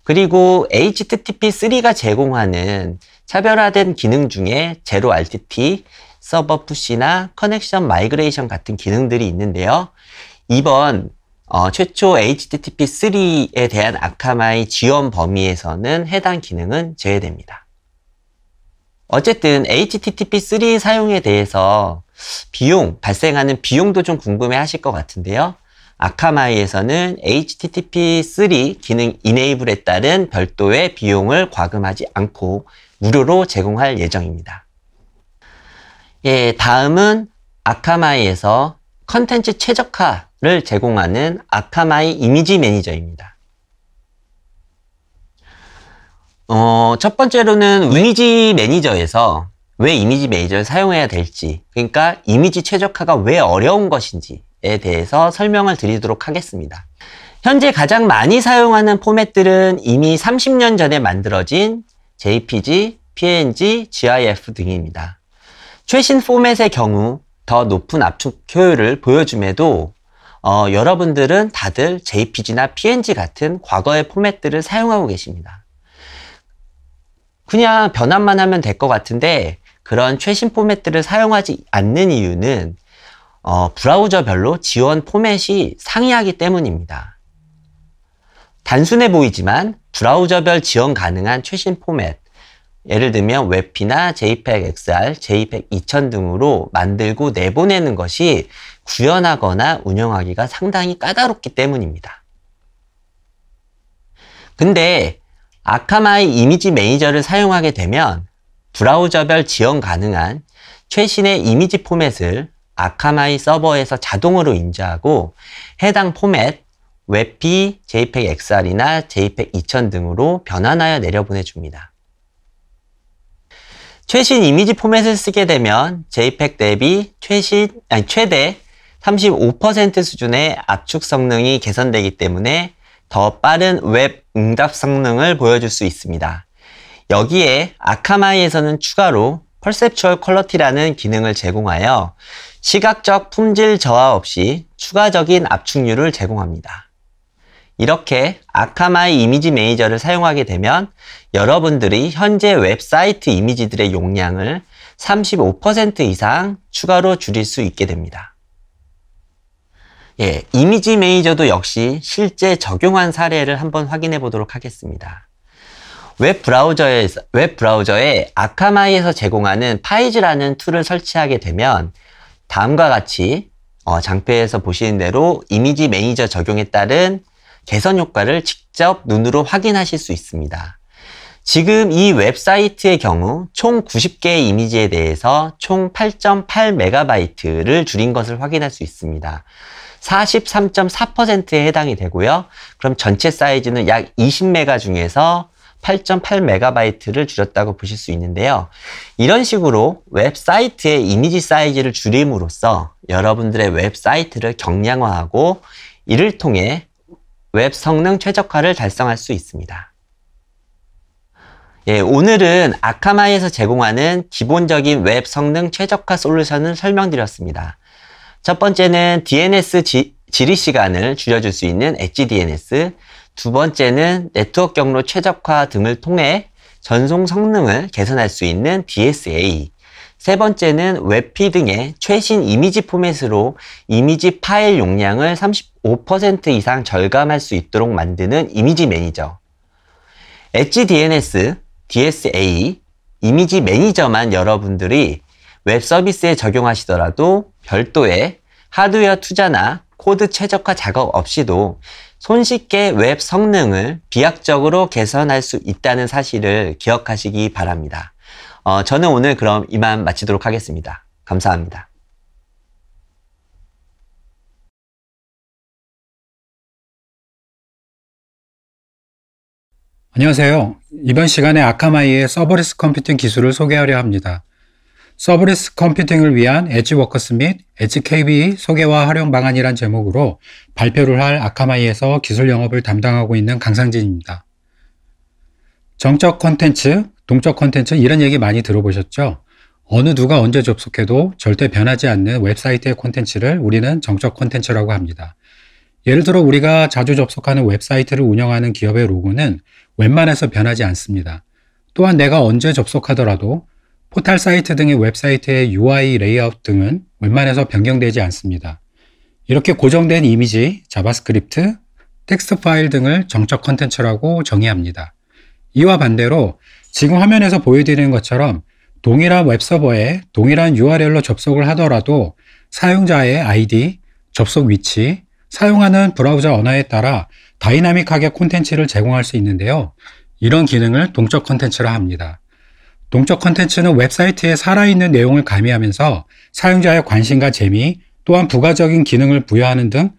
그리고 HTTP3가 제공하는 차별화된 기능 중에 제로 RTT, 서버 푸시나 커넥션 마이그레이션 같은 기능들이 있는데요. 이번 최초 HTTP3에 대한 아카마이 지원 범위에서는 해당 기능은 제외됩니다. 어쨌든 HTTP3 사용에 대해서 발생하는 비용도 좀 궁금해 하실 것 같은데요. 아카마이에서는 HTTP3 기능 이네이블에 따른 별도의 비용을 과금하지 않고 무료로 제공할 예정입니다. 예, 다음은 아카마이에서 컨텐츠 최적화를 제공하는 아카마이 이미지 매니저입니다. 첫 번째로는 이미지 매니저에서 왜 이미지 매니저를 사용해야 될지, 그러니까 이미지 최적화가 왜 어려운 것인지에 대해서 설명을 드리도록 하겠습니다. 현재 가장 많이 사용하는 포맷들은 이미 30년 전에 만들어진 JPG, PNG, GIF 등입니다. 최신 포맷의 경우 더 높은 압축 효율을 보여줌에도 여러분들은 다들 JPG나 PNG 같은 과거의 포맷들을 사용하고 계십니다. 그냥 변환만 하면 될 것 같은데 그런 최신 포맷들을 사용하지 않는 이유는 브라우저별로 지원 포맷이 상이하기 때문입니다. 단순해 보이지만 브라우저별 지원 가능한 최신 포맷, 예를 들면 웹피나 JPEG XR, JPEG 2000 등으로 만들고 내보내는 것이 구현하거나 운영하기가 상당히 까다롭기 때문입니다. 근데 아카마이 이미지 매니저를 사용하게 되면 브라우저별 지원 가능한 최신의 이미지 포맷을 아카마이 서버에서 자동으로 인지하고 해당 포맷, 웹피, JPEG XR이나 JPEG 2000 등으로 변환하여 내려보내줍니다. 최신 이미지 포맷을 쓰게 되면 JPEG 대비 최대 35% 수준의 압축 성능이 개선되기 때문에 더 빠른 웹 응답 성능을 보여줄 수 있습니다. 여기에 아카마이에서는 추가로 Perceptual Quality라는 기능을 제공하여 시각적 품질 저하 없이 추가적인 압축률을 제공합니다. 이렇게 아카마이 이미지 매니저를 사용하게 되면 여러분들이 현재 웹사이트 이미지들의 용량을 35% 이상 추가로 줄일 수 있게 됩니다. 이미지 매니저도 역시 실제 적용한 사례를 한번 확인해 보도록 하겠습니다. 웹 브라우저에 아카마이에서 제공하는 파이즈라는 툴을 설치하게 되면 다음과 같이 장표에서 보시는 대로 이미지 매니저 적용에 따른 개선 효과를 직접 눈으로 확인하실 수 있습니다. 지금 이 웹사이트의 경우 총 90개의 이미지에 대해서 총 8.8MB를 줄인 것을 확인할 수 있습니다. 43.4%에 해당이 되고요. 그럼 전체 사이즈는 약 20메가 중에서 8.8MB를 줄였다고 보실 수 있는데요. 이런 식으로 웹사이트의 이미지 사이즈를 줄임으로써 여러분들의 웹사이트를 경량화하고 이를 통해 웹 성능 최적화를 달성할 수 있습니다. 오늘은 아카마이에서 제공하는 기본적인 웹 성능 최적화 솔루션을 설명드렸습니다. 첫 번째는 DNS 질의 시간을 줄여줄 수 있는 엣지 DNS, 두 번째는 네트워크 경로 최적화 등을 통해 전송 성능을 개선할 수 있는 DSA, 세 번째는 웹피 등의 최신 이미지 포맷으로 이미지 파일 용량을 35% 이상 절감할 수 있도록 만드는 이미지 매니저, 엣지 DNS, DSA, 이미지 매니저만 여러분들이 웹 서비스에 적용하시더라도 별도의 하드웨어 투자나 코드 최적화 작업 없이도 손쉽게 웹 성능을 비약적으로 개선할 수 있다는 사실을 기억하시기 바랍니다. 저는 오늘 그럼 이만 마치도록 하겠습니다. 감사합니다. 안녕하세요. 이번 시간에 아카마이의 서버리스 컴퓨팅 기술을 소개하려 합니다. 서버리스 컴퓨팅을 위한 엣지 워커스 및 엣지 KBE 소개와 활용 방안이란 제목으로 발표를 할 아카마이에서 기술 영업을 담당하고 있는 강상진입니다. 정적 콘텐츠, 동적 콘텐츠 이런 얘기 많이 들어보셨죠? 어느 누가 언제 접속해도 절대 변하지 않는 웹사이트의 콘텐츠를 우리는 정적 콘텐츠라고 합니다. 예를 들어 우리가 자주 접속하는 웹사이트를 운영하는 기업의 로고는 웬만해서 변하지 않습니다. 또한 내가 언제 접속하더라도 포털 사이트 등의 웹사이트의 UI 레이아웃 등은 웬만해서 변경되지 않습니다. 이렇게 고정된 이미지, 자바스크립트, 텍스트 파일 등을 정적 콘텐츠라고 정의합니다. 이와 반대로 지금 화면에서 보여드리는 것처럼 동일한 웹서버에 동일한 URL로 접속을 하더라도 사용자의 아이디, 접속 위치, 사용하는 브라우저 언어에 따라 다이나믹하게 콘텐츠를 제공할 수 있는데요. 이런 기능을 동적 콘텐츠라 합니다. 동적 콘텐츠는 웹사이트에 살아있는 내용을 가미하면서 사용자의 관심과 재미, 또한 부가적인 기능을 부여하는 등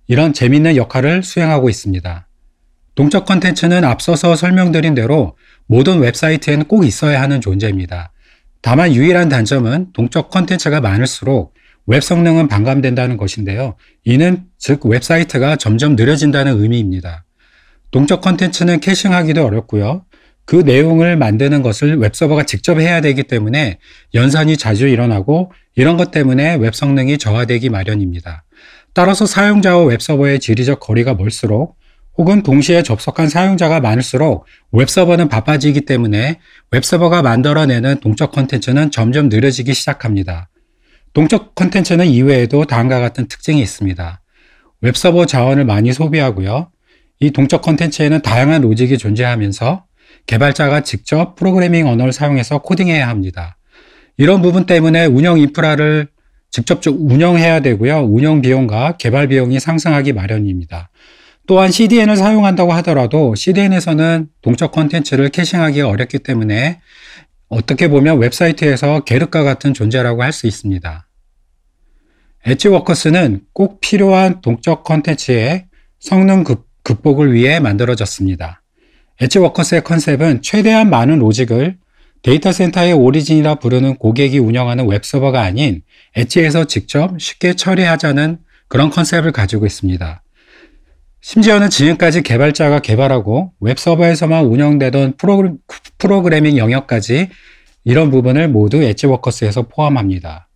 이런 재미있는 역할을 수행하고 있습니다. 동적 콘텐츠는 앞서서 설명드린 대로 모든 웹사이트에는 꼭 있어야 하는 존재입니다. 다만 유일한 단점은 동적 콘텐츠가 많을수록 웹 성능은 반감된다는 것인데요. 이는 즉 웹사이트가 점점 느려진다는 의미입니다. 동적 콘텐츠는 캐싱하기도 어렵고요. 그 내용을 만드는 것을 웹서버가 직접 해야 되기 때문에 연산이 자주 일어나고 이런 것 때문에 웹 성능이 저하되기 마련입니다. 따라서 사용자와 웹서버의 지리적 거리가 멀수록 혹은 동시에 접속한 사용자가 많을수록 웹서버는 바빠지기 때문에 웹서버가 만들어내는 동적 콘텐츠는 점점 느려지기 시작합니다. 동적 콘텐츠는 이외에도 다음과 같은 특징이 있습니다. 웹서버 자원을 많이 소비하고요. 이 동적 콘텐츠에는 다양한 로직이 존재하면서 개발자가 직접 프로그래밍 언어를 사용해서 코딩해야 합니다. 이런 부분 때문에 운영 인프라를 직접 운영해야 되고요. 운영 비용과 개발 비용이 상승하기 마련입니다. 또한 CDN을 사용한다고 하더라도 CDN에서는 동적 콘텐츠를 캐싱하기가 어렵기 때문에 어떻게 보면 웹사이트에서 계륵과 같은 존재라고 할 수 있습니다. 엣지 워커스는 꼭 필요한 동적 콘텐츠의 성능 극복을 위해 만들어졌습니다. 엣지 워커스의 컨셉은 최대한 많은 로직을 데이터 센터의 오리진이라 부르는 고객이 운영하는 웹서버가 아닌 엣지에서 직접 쉽게 처리하자는 그런 컨셉을 가지고 있습니다. 심지어는 지금까지 개발자가 개발하고 웹서버에서만 운영되던 프로그래밍 영역까지 이런 부분을 모두 엣지 워커스에서 포함합니다.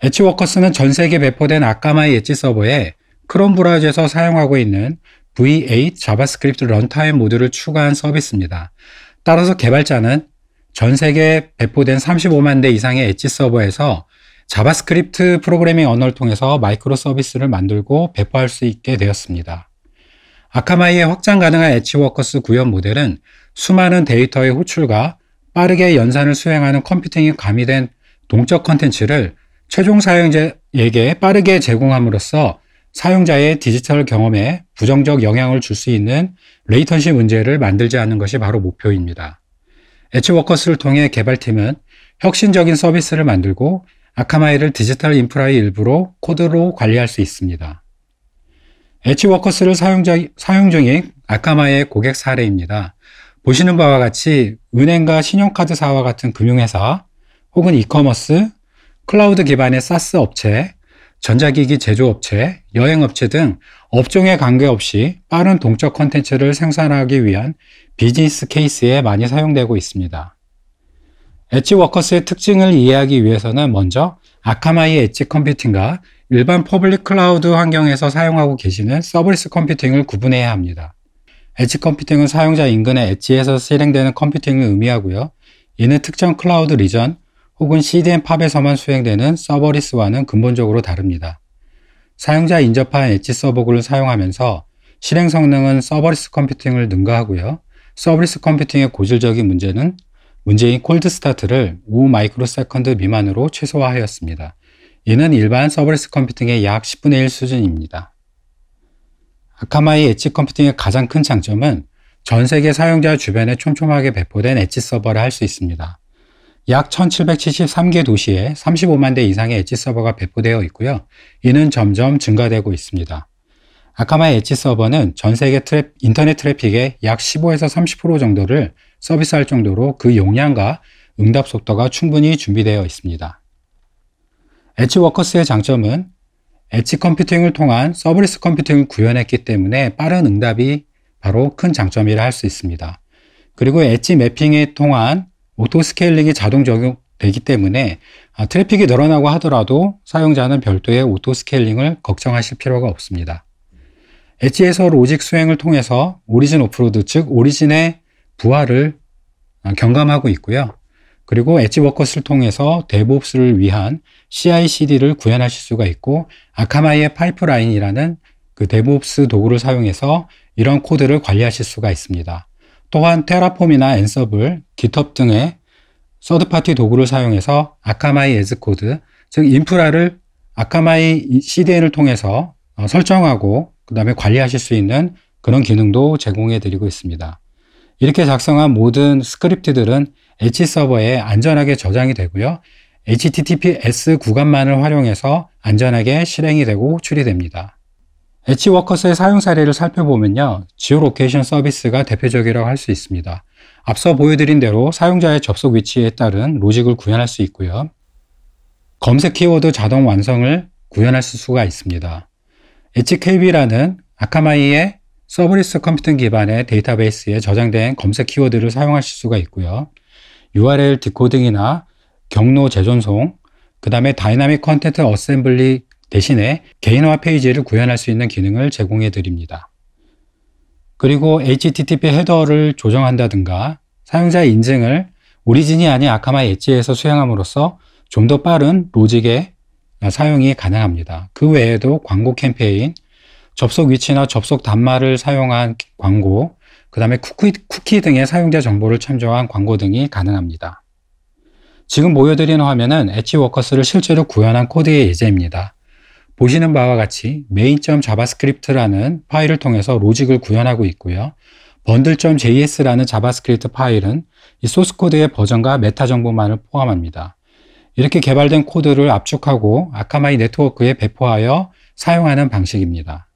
엣지 워커스는 전 세계 배포된 아카마이 엣지 서버에 크롬 브라우저에서 사용하고 있는 V8 자바스크립트 런타임 모듈을 추가한 서비스입니다. 따라서 개발자는 전 세계에 배포된 35만 대 이상의 엣지 서버에서 자바스크립트 프로그래밍 언어를 통해서 마이크로 서비스를 만들고 배포할 수 있게 되었습니다. 아카마이의 확장 가능한 엣지워커스 구현 모델은 수많은 데이터의 호출과 빠르게 연산을 수행하는 컴퓨팅이 가미된 동적 컨텐츠를 최종 사용자에게 빠르게 제공함으로써 사용자의 디지털 경험에 부정적 영향을 줄 수 있는 레이턴시 문제를 만들지 않는 것이 바로 목표입니다. 엣지워커스를 통해 개발팀은 혁신적인 서비스를 만들고 아카마이를 디지털 인프라의 일부로 코드로 관리할 수 있습니다. 엣지워커스를 사용 중인 아카마이의 고객 사례입니다. 보시는 바와 같이 은행과 신용카드사와 같은 금융회사, 혹은 이커머스, 클라우드 기반의 사스 업체, 전자기기 제조업체, 여행업체 등 업종에 관계없이 빠른 동적 콘텐츠를 생산하기 위한 비즈니스 케이스에 많이 사용되고 있습니다. 엣지워커스의 특징을 이해하기 위해서는 먼저 아카마이 엣지 컴퓨팅과 일반 퍼블릭 클라우드 환경에서 사용하고 계시는 서브리스 컴퓨팅을 구분해야 합니다. 엣지 컴퓨팅은 사용자 인근의 엣지에서 실행되는 컴퓨팅을 의미하고요. 이는 특정 클라우드 리전 혹은 CDN 팝에서만 수행되는 서버리스와는 근본적으로 다릅니다. 사용자 인접한 엣지 서버글을 사용하면서 실행 성능은 서버리스 컴퓨팅을 능가하고요. 서버리스 컴퓨팅의 고질적인 문제인 콜드 스타트를 5 마이크로세컨드 미만으로 최소화하였습니다. 이는 일반 서버리스 컴퓨팅의 약 10분의 1 수준입니다. 아카마이 엣지 컴퓨팅의 가장 큰 장점은 전 세계 사용자 주변에 촘촘하게 배포된 엣지 서버를 할 수 있습니다. 약 1773개 도시에 35만 대 이상의 엣지 서버가 배포되어 있고요. 이는 점점 증가되고 있습니다. 아카마이 엣지 서버는 전 세계 인터넷 트래픽의 약 15에서 30% 정도를 서비스할 정도로 그 용량과 응답 속도가 충분히 준비되어 있습니다. 엣지워커스의 장점은 엣지 컴퓨팅을 통한 서브리스 컴퓨팅을 구현했기 때문에 빠른 응답이 바로 큰 장점이라 할 수 있습니다. 그리고 엣지 매핑을 통한 오토 스케일링이 자동 적용되기 때문에 트래픽이 늘어나고 하더라도 사용자는 별도의 오토 스케일링을 걱정하실 필요가 없습니다. 엣지에서 로직 수행을 통해서 오리진 오프로드, 즉 오리진의 부하를 경감하고 있고요. 그리고 엣지워커스를 통해서 데브옵스를 위한 CI/CD를 구현하실 수가 있고, 아카마이의 파이프라인이라는 그 데브옵스 도구를 사용해서 이런 코드를 관리하실 수가 있습니다. 또한 테라폼이나 앤서블, 깃허브 등의 서드파티 도구를 사용해서 아카마이 에즈 코드, 즉 인프라를 아카마이 CDN을 통해서 설정하고 그 다음에 관리하실 수 있는 그런 기능도 제공해 드리고 있습니다. 이렇게 작성한 모든 스크립트들은 엣지 서버에 안전하게 저장이 되고요. HTTPS 구간만을 활용해서 안전하게 실행이 되고 호출이 됩니다. 엣지워커스의 사용 사례를 살펴보면요. 지오로케이션 서비스가 대표적이라고 할 수 있습니다. 앞서 보여드린 대로 사용자의 접속 위치에 따른 로직을 구현할 수 있고요. 검색 키워드 자동 완성을 구현할 수가 있습니다. HKB라는 아카마이의 서브리스 컴퓨팅 기반의 데이터베이스에 저장된 검색 키워드를 사용하실 수가 있고요. URL 디코딩이나 경로 재전송, 그 다음에 다이나믹 컨텐트 어셈블리 대신에 개인화 페이지를 구현할 수 있는 기능을 제공해 드립니다. 그리고 HTTP 헤더를 조정한다든가 사용자 인증을 오리진이 아닌 아카마이 엣지에서 수행함으로써 좀 더 빠른 로직의 사용이 가능합니다. 그 외에도 광고 캠페인, 접속 위치나 접속 단말을 사용한 광고, 그 다음에 쿠키 등의 사용자 정보를 참조한 광고 등이 가능합니다. 지금 보여드리는 화면은 엣지워커스를 실제로 구현한 코드의 예제입니다. 보시는 바와 같이 main.javascript라는 파일을 통해서 로직을 구현하고 있고요. bundle.js라는 자바스크립트 파일은 이 소스 코드의 버전과 메타 정보만을 포함합니다. 이렇게 개발된 코드를 압축하고 아카마이 네트워크에 배포하여 사용하는 방식입니다.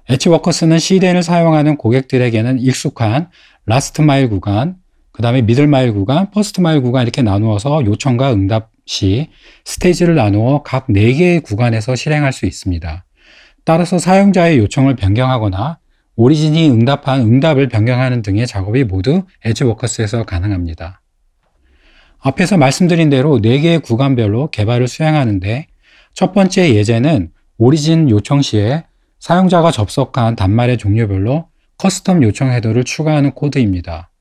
엣지워커스는 CDN을 사용하는 고객들에게는 익숙한 라스트 마일 구간, 그 다음에 미들 마일 구간, 퍼스트 마일 구간 이렇게 나누어서 요청과 응답 시 스테이지를 나누어 각 4개의 구간에서 실행할 수 있습니다. 따라서 사용자의 요청을 변경하거나 오리진이 응답한 응답을 변경하는 등의 작업이 모두 엣지워커스에서 가능합니다. 앞에서 말씀드린 대로 4개의 구간별로 개발을 수행하는데 첫 번째 예제는 오리진 요청 시에 사용자가 접속한 단말의 종류별로 커스텀 요청 헤더를 추가하는 코드입니다.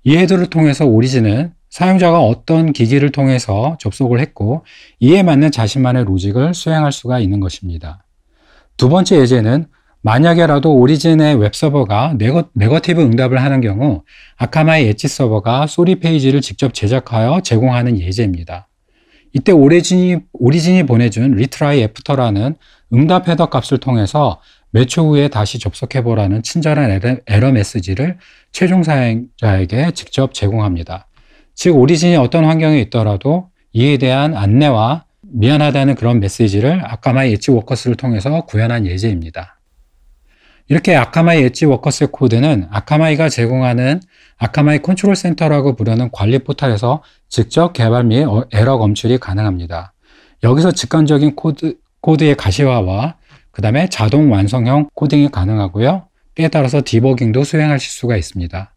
이 헤더를 통해서 오리진은 사용자가 어떤 기기를 통해서 접속을 했고 이에 맞는 자신만의 로직을 수행할 수가 있는 것입니다. 두 번째 예제는 만약에라도 오리진의 웹서버가 네거티브 응답을 하는 경우 아카마이 엣지 서버가 쏘리 페이지를 직접 제작하여 제공하는 예제입니다. 이때 오리진이 보내준 retry after라는 응답 헤더 값을 통해서 몇 초 후에 다시 접속해보라는 친절한 에러 메시지를 최종 사용자에게 직접 제공합니다. 즉 오리진이 어떤 환경에 있더라도 이에 대한 안내와 미안하다는 그런 메시지를 아카마이 엣지 워커스를 통해서 구현한 예제입니다. 이렇게 아카마이 엣지 워커스의 코드는 아카마이가 제공하는 아카마이 컨트롤 센터라고 부르는 관리 포탈에서 직접 개발 및 에러 검출이 가능합니다. 여기서 직관적인 코드의 가시화와 그 다음에 자동 완성형 코딩이 가능하고요. 때에 따라서 디버깅도 수행하실 수가 있습니다.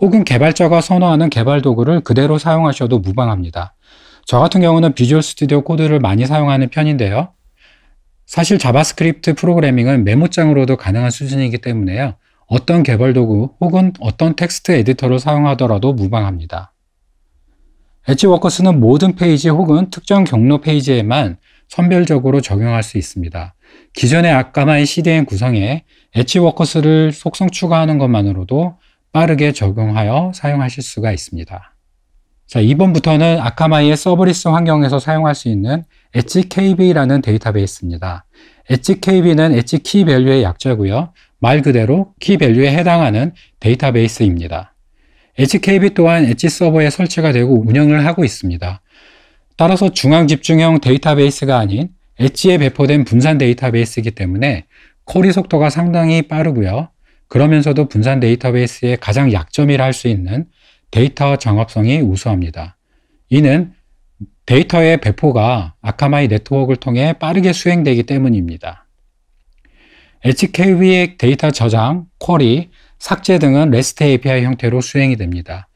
혹은 개발자가 선호하는 개발 도구를 그대로 사용하셔도 무방합니다. 저 같은 경우는 비주얼 스튜디오 코드를 많이 사용하는 편인데요. 사실 자바스크립트 프로그래밍은 메모장으로도 가능한 수준이기 때문에요. 어떤 개발 도구 혹은 어떤 텍스트 에디터를 사용하더라도 무방합니다. 엣지 워커스는 모든 페이지 혹은 특정 경로 페이지에만 선별적으로 적용할 수 있습니다. 기존의 아카마이 CDN 구성에 엣지 워커스를 속성 추가하는 것만으로도 빠르게 적용하여 사용하실 수가 있습니다. 자, 이번부터는 아카마이의 서버리스 환경에서 사용할 수 있는 엣지KB라는 데이터베이스입니다. 엣지KB는 엣지 키밸류의 약자고요. 말 그대로 키밸류에 해당하는 데이터베이스입니다. 엣지KB 또한 엣지 서버에 설치가 되고 운영을 하고 있습니다. 따라서 중앙 집중형 데이터베이스가 아닌 엣지에 배포된 분산 데이터베이스이기 때문에 쿼리 속도가 상당히 빠르고요. 그러면서도 분산 데이터베이스의 가장 약점이라 할 수 있는 데이터 정합성이 우수합니다. 이는 데이터의 배포가 아카마이 네트워크를 통해 빠르게 수행되기 때문입니다. 엣지KB의 데이터 저장, 쿼리, 삭제 등은 REST API 형태로 수행이 됩니다.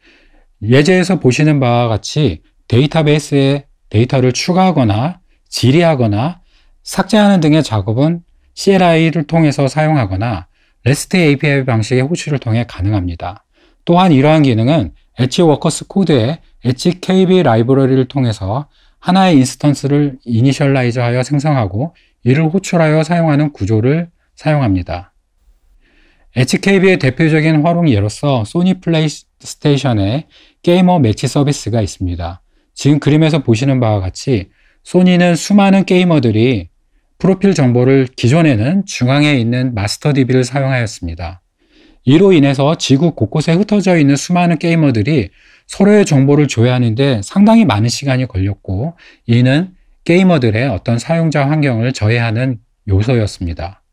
예제에서 보시는 바와 같이 데이터베이스에 데이터를 추가하거나 질의하거나 삭제하는 등의 작업은 CLI를 통해서 사용하거나 REST API 방식의 호출을 통해 가능합니다. 또한 이러한 기능은 엣지 워커스 코드의 엣지KB 라이브러리를 통해서 하나의 인스턴스를 이니셜라이즈하여 생성하고 이를 호출하여 사용하는 구조를 사용합니다. 엣지KB의 대표적인 활용 예로서 소니 플레이스테이션의 게이머 매치 서비스가 있습니다. 지금 그림에서 보시는 바와 같이 소니는 수많은 게이머들이 프로필 정보를 기존에는 중앙에 있는 마스터 DB를 사용하였습니다. 이로 인해서 지구 곳곳에 흩어져 있는 수많은 게이머들이 서로의 정보를 조회하는데 상당히 많은 시간이 걸렸고 이는 게이머들의 어떤 사용자 환경을 저해하는 요소였습니다.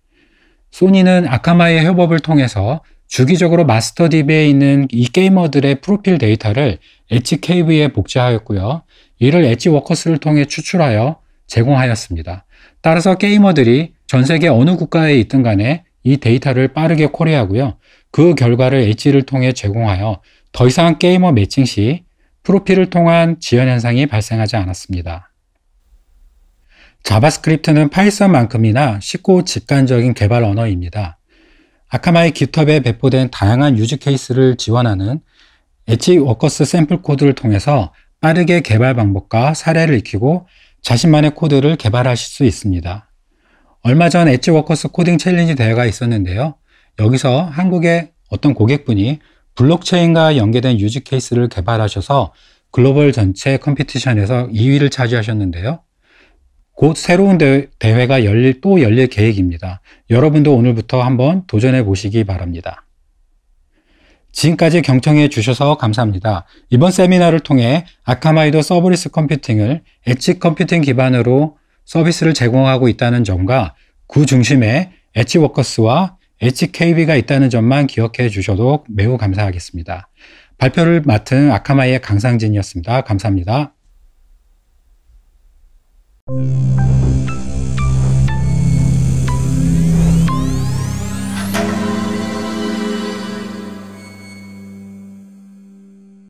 소니는 아카마이의 협업을 통해서 주기적으로 마스터 DB에 있는 이 게이머들의 프로필 데이터를 엣지KB에 복제하였고요. 이를 엣지 워커스를 통해 추출하여 제공하였습니다. 따라서 게이머들이 전 세계 어느 국가에 있든 간에 이 데이터를 빠르게 쿼리하고요. 그 결과를 엣지를 통해 제공하여 더 이상 게이머 매칭 시 프로필을 통한 지연 현상이 발생하지 않았습니다. 자바스크립트는 파이썬만큼이나 쉽고 직관적인 개발 언어입니다. 아카마이 깃허브에 배포된 다양한 유즈 케이스를 지원하는 엣지 워커스 샘플 코드를 통해서 빠르게 개발 방법과 사례를 익히고 자신만의 코드를 개발하실 수 있습니다. 얼마 전 엣지 워커스 코딩 챌린지 대회가 있었는데요. 여기서 한국의 어떤 고객분이 블록체인과 연계된 유즈 케이스를 개발하셔서 글로벌 전체 컴피티션에서 2위를 차지하셨는데요. 곧 새로운 대회가 열릴 계획입니다. 여러분도 오늘부터 한번 도전해 보시기 바랍니다. 지금까지 경청해 주셔서 감사합니다. 이번 세미나를 통해 아카마이도 서버리스 컴퓨팅을 엣지 컴퓨팅 기반으로 서비스를 제공하고 있다는 점과 그 중심에 엣지 워커스와 엣지KB가 있다는 점만 기억해 주셔도 매우 감사하겠습니다. 발표를 맡은 아카마이의 강상진이었습니다. 감사합니다.